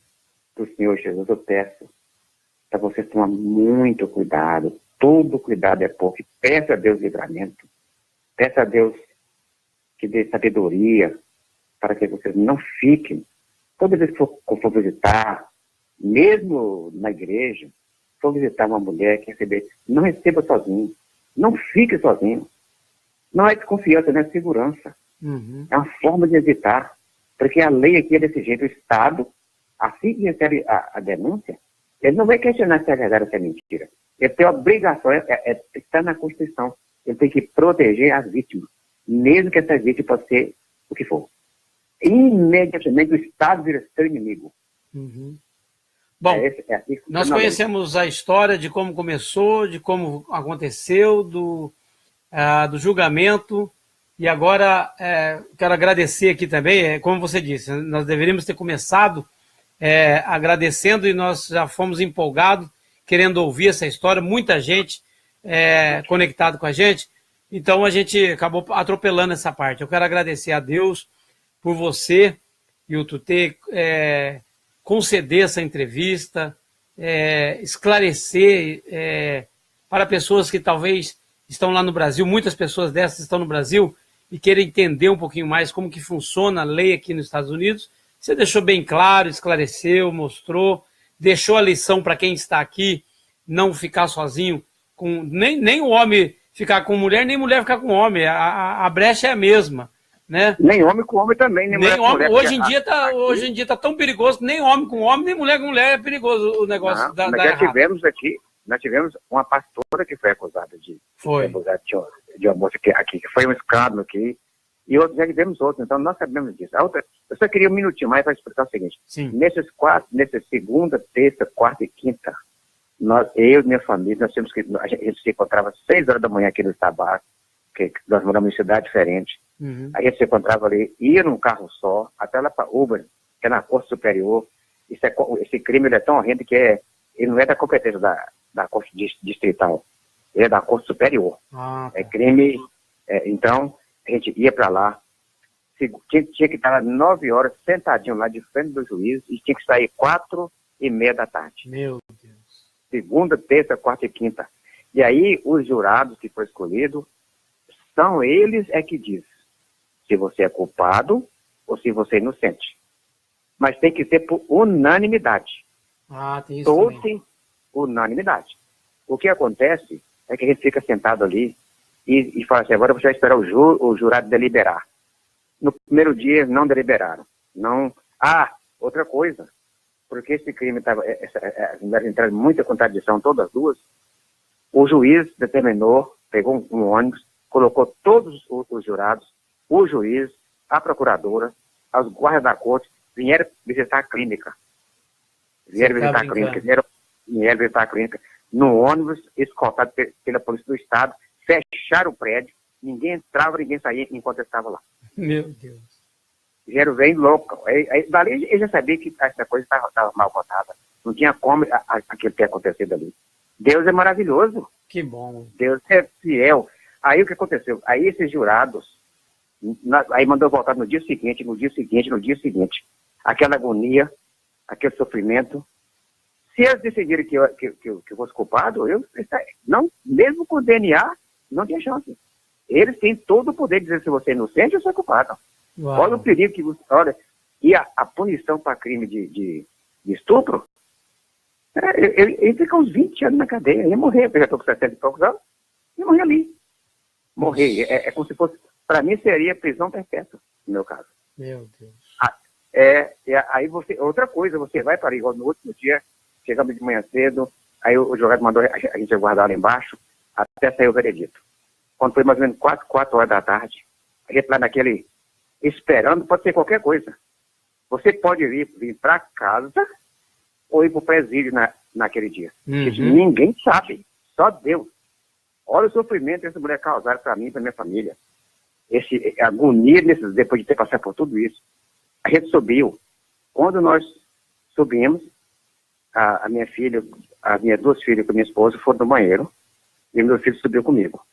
[SPEAKER 2] do Senhor Jesus, eu peço para vocês tomar muito cuidado. Todo cuidado é pouco. Peça a Deus livramento. Peça a Deus que dê sabedoria para que vocês não fiquem. Toda vez que for visitar, mesmo na igreja, for visitar uma mulher que receber, não receba sozinho. Não fique sozinho. Não é desconfiança, não é segurança.
[SPEAKER 1] Uhum.
[SPEAKER 2] É uma forma de evitar. Porque a lei aqui é desse jeito. O Estado, assim que recebe a denúncia, ele não vai questionar se é verdade ou se é mentira. Ele tem a obrigação, está na Constituição. Ele tem que proteger as vítimas. Mesmo que essa vítima possa ser o que for. Imediatamente o Estado vira seu inimigo.
[SPEAKER 1] Uhum. Bom,
[SPEAKER 2] assim que
[SPEAKER 1] nós conhecemos a história de como começou, de como aconteceu, do julgamento, e agora quero agradecer aqui também, como você disse, nós deveríamos ter começado agradecendo, e nós já fomos empolgados, querendo ouvir essa história, muita gente conectado com a gente, então a gente acabou atropelando essa parte. Eu quero agradecer a Deus por você, Hilton, ter conceder essa entrevista, esclarecer para pessoas que talvez estão lá no Brasil, muitas pessoas dessas estão no Brasil e querem entender um pouquinho mais como que funciona a lei aqui nos Estados Unidos. Você deixou bem claro, esclareceu, mostrou, deixou a lição para quem está aqui, não ficar sozinho, nem o homem ficar com mulher, nem mulher ficar com homem, a brecha é a mesma. Né?
[SPEAKER 2] Nem homem com homem também, nem mulher com mulher.
[SPEAKER 1] Hoje em dia tá tão perigoso, nem homem com homem, nem mulher com mulher, é perigoso o negócio
[SPEAKER 2] nós tivemos uma pastora que foi acusada de uma moça aqui, que foi um escândalo aqui, e outros, já tivemos outros, então nós sabemos disso. Eu só queria um minutinho mais para explicar o seguinte.
[SPEAKER 1] Sim.
[SPEAKER 2] Nessa segunda, terça, quarta e quinta, eu e minha família, a gente se encontrava às 6 horas da manhã aqui no Itabá, que nós moramos em cidade diferente.
[SPEAKER 1] Uhum.
[SPEAKER 2] Aí a gente se encontrava ali, ia num carro só, até lá para Uber, que é na Corte Superior. Esse crime ele é tão horrendo que ele não é da competência da Corte Distrital, ele é da Corte Superior. É crime, então a gente ia para lá, tinha que estar lá 9 horas, sentadinho lá de frente do juiz, e tinha que sair 4:30 da tarde.
[SPEAKER 1] Meu Deus.
[SPEAKER 2] Segunda, terça, quarta e quinta. E aí os jurados que foram escolhidos, são eles que dizem se você é culpado ou se você é inocente. Mas tem que ser por unanimidade.
[SPEAKER 1] Tem isso também.
[SPEAKER 2] Todos unanimidade. O que acontece é que a gente fica sentado ali e fala assim, agora você vai esperar o jurado deliberar. No primeiro dia não deliberaram. Outra coisa, porque esse crime entraram em muita contradição, todas as duas, o juiz determinou, pegou um ônibus, colocou todos os jurados, o juiz, a procuradora, os guardas da corte, vieram visitar a clínica. Vieram visitar a clínica, no ônibus, escoltado pela Polícia do Estado, fecharam o prédio, ninguém entrava, ninguém saía enquanto eu estava lá.
[SPEAKER 1] Meu Deus.
[SPEAKER 2] Vieram bem louco. Dali eu já sabia que essa coisa estava mal contada. Não tinha como aquilo ter acontecido ali. Deus é maravilhoso.
[SPEAKER 1] Que bom.
[SPEAKER 2] Deus é fiel. Aí o que aconteceu? Aí esses jurados, aí mandou voltar no dia seguinte. Aquela agonia, aquele sofrimento. Se eles decidirem que eu fosse culpado, não, mesmo com o DNA, não tinha chance. Eles têm todo o poder de dizer se você é inocente ou se é culpado.
[SPEAKER 1] Uau.
[SPEAKER 2] Olha o perigo que você... Olha, e a punição para crime de estupro, ele fica uns 20 anos na cadeia, ia morrer, eu já estou com 60 e poucos anos, ia morrer ali. Morrer, é como se fosse... Para mim seria prisão perpétua, no meu caso.
[SPEAKER 1] Meu Deus.
[SPEAKER 2] Aí outra coisa, você vai para igual no último dia, chegamos de manhã cedo, aí o advogado mandou a gente aguardar lá embaixo, até sair o veredito. Quando foi mais ou menos 4 horas da tarde, a gente lá naquele, esperando, pode ser qualquer coisa. Você pode vir para casa ou ir para o presídio naquele dia.
[SPEAKER 1] Uhum.
[SPEAKER 2] Ninguém sabe, só Deus. Olha o sofrimento que essa mulher causaram para mim e para minha família. A agonia depois de ter passado por tudo isso. A gente subiu. Quando nós subimos, a minha filha, as minhas 2 filhas com a minha esposa foram no banheiro e meu filho subiu comigo.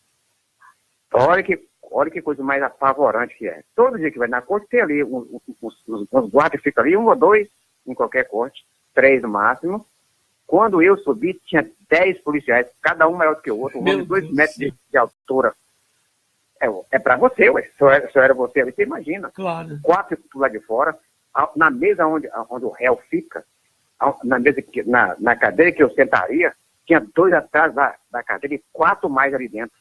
[SPEAKER 2] Olha que coisa mais apavorante que é. Todo dia que vai na corte, tem ali uns guardas que ficam ali, 1 ou 2 em qualquer corte, 3 no máximo. Quando eu subi, tinha 10 policiais, cada um maior do que o outro, 2 metros de altura. É para você, ué. Se eu era você, você imagina.
[SPEAKER 1] Claro.
[SPEAKER 2] 4 do lado de fora, na mesa onde o réu fica, na cadeira que eu sentaria, tinha 2 atrás da cadeira e 4 mais ali dentro.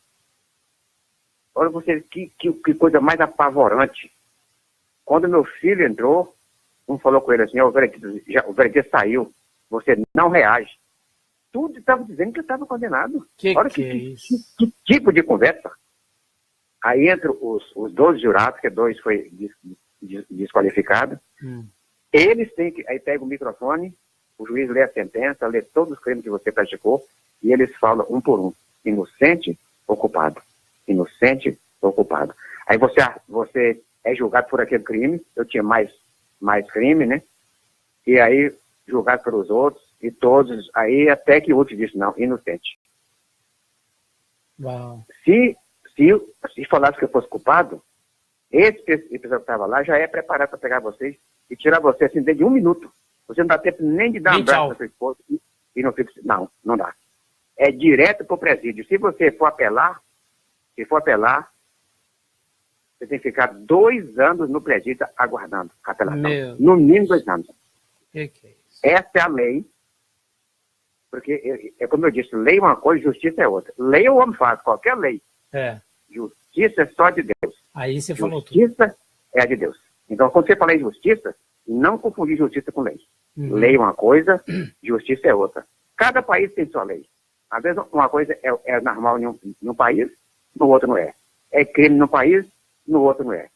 [SPEAKER 2] Olha você, que coisa mais apavorante. Quando meu filho entrou, um falou com ele assim, o veredito saiu, você não reage. Tudo estava dizendo que eu estava condenado. Olha que tipo de conversa. Aí entre os 12 jurados, que 2 foi desqualificado, eles têm que, aí pega o microfone, o juiz lê a sentença, lê todos os crimes que você praticou, e eles falam um por um, inocente ou culpado. Inocente ou culpado. Aí você é julgado por aquele crime, eu tinha mais crime, né? E aí, julgado pelos outros, e todos, aí até que o outro disse, não, inocente.
[SPEAKER 1] Uau.
[SPEAKER 2] Se falasse que eu fosse culpado, esse pessoal que estava lá já é preparado para pegar vocês e tirar você assim dentro de 1 minuto. Você não dá tempo nem de dar um abraço para sua esposa e não fica. Não dá. É direto para o presídio. Se você for apelar, você tem que ficar 2 anos no presídio aguardando a apelação. No mínimo 2 anos.
[SPEAKER 1] Que é isso?
[SPEAKER 2] Essa é a lei. Porque, como eu disse, lei é uma coisa, justiça é outra. Lei o homem faz, qualquer lei. Justiça é só de Deus.
[SPEAKER 1] Aí você falou tudo.
[SPEAKER 2] Justiça é a de Deus. Então, quando você fala em justiça, não confundir justiça com lei. Lei é uma coisa, justiça é outra. Cada país tem sua lei. Às vezes, uma coisa é normal em um país, no outro não é. É crime num país, no outro não é.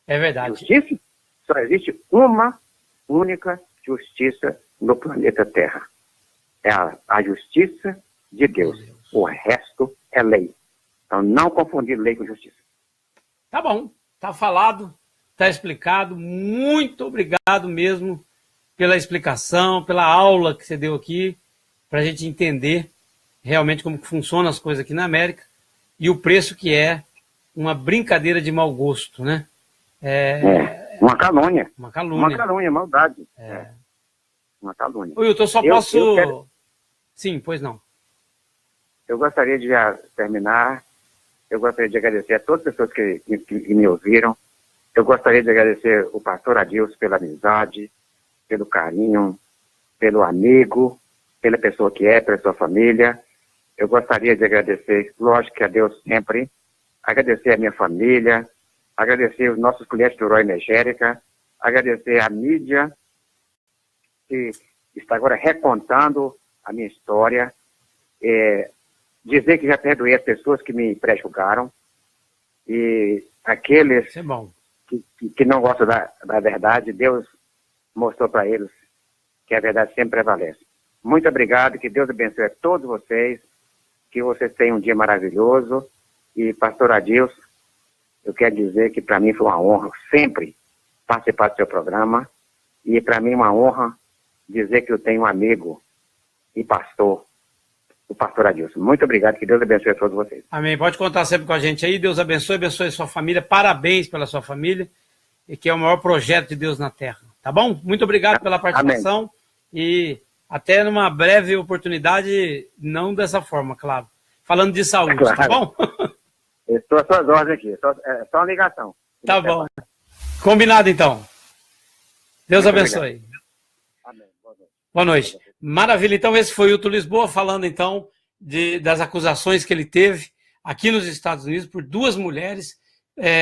[SPEAKER 1] É verdade.
[SPEAKER 2] Justiça, só existe uma única justiça no planeta Terra. É a justiça de Deus. O resto é lei. Então, não confundir lei com justiça.
[SPEAKER 1] Tá bom. Tá falado, tá explicado. Muito obrigado mesmo pela explicação, pela aula que você deu aqui, para a gente entender realmente como que funcionam as coisas aqui na América e o preço que é uma brincadeira de mau gosto, né?
[SPEAKER 2] Uma calúnia.
[SPEAKER 1] Uma calúnia,
[SPEAKER 2] maldade. Uma calúnia.
[SPEAKER 1] Oi, eu só posso... Sim, pois não.
[SPEAKER 2] Eu gostaria de terminar. Eu gostaria de agradecer a todas as pessoas que me ouviram. Eu gostaria de agradecer o pastor Adilson pela amizade, pelo carinho, pelo amigo, pela pessoa que é, pela sua família. Eu gostaria de agradecer, lógico que a Deus sempre, agradecer a minha família, agradecer os nossos clientes do Roy Energética, agradecer a mídia que está agora recontando a minha história, dizer que já perdoei as pessoas que me pré-julgaram e aqueles que não gostam da verdade, Deus mostrou para eles que a verdade sempre prevalece. Muito obrigado, que Deus abençoe a todos vocês, que vocês tenham um dia maravilhoso. E, pastor Adilson, eu quero dizer que para mim foi uma honra sempre participar do seu programa e para mim uma honra dizer que eu tenho um amigo e pastor, o pastor Adilson. Muito obrigado, que Deus abençoe a todos vocês.
[SPEAKER 1] Amém. Pode contar sempre com a gente aí. Deus abençoe a sua família. Parabéns pela sua família, e que é o maior projeto de Deus na Terra. Tá bom? Muito obrigado pela participação. Amém. E até numa breve oportunidade, não dessa forma, claro. Falando de saúde, claro. Tá bom?
[SPEAKER 2] Estou às suas ordens aqui. Só uma ligação.
[SPEAKER 1] Tá bom. Combinado, então. Deus muito abençoe. Obrigado.
[SPEAKER 2] Amém.
[SPEAKER 1] Boa noite. Maravilha. Então, esse foi o Hilton Lisboa falando, então, das acusações que ele teve aqui nos Estados Unidos por 2 mulheres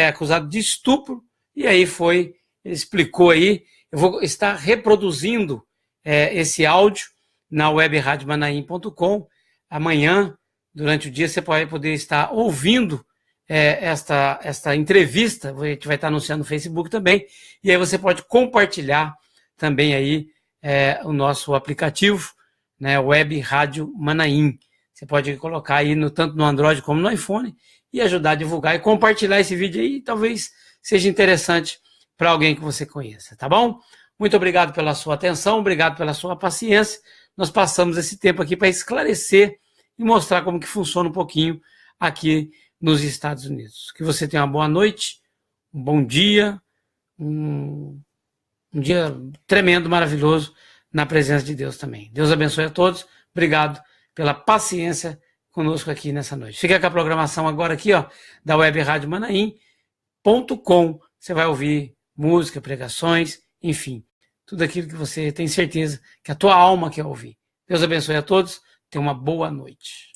[SPEAKER 1] acusadas de estupro. E aí ele explicou aí. Eu vou estar reproduzindo esse áudio na webradioManaim.com. Amanhã, durante o dia, você vai poder estar ouvindo esta entrevista. A gente vai estar anunciando no Facebook também. E aí você pode compartilhar também aí o nosso aplicativo, né, Web Rádio Manaim. Você pode colocar aí tanto no Android como no iPhone e ajudar a divulgar e compartilhar esse vídeo aí. Talvez seja interessante para alguém que você conheça, tá bom? Muito obrigado pela sua atenção, obrigado pela sua paciência. Nós passamos esse tempo aqui para esclarecer e mostrar como que funciona um pouquinho aqui nos Estados Unidos. Que você tenha uma boa noite, um bom dia, um dia tremendo, maravilhoso, na presença de Deus também. Deus abençoe a todos. Obrigado pela paciência conosco aqui nessa noite. Fica com a programação agora aqui, ó, da Web Rádio Manaim.com. Você vai ouvir música, pregações, enfim, tudo aquilo que você tem certeza que a tua alma quer ouvir. Deus abençoe a todos. Tenha uma boa noite.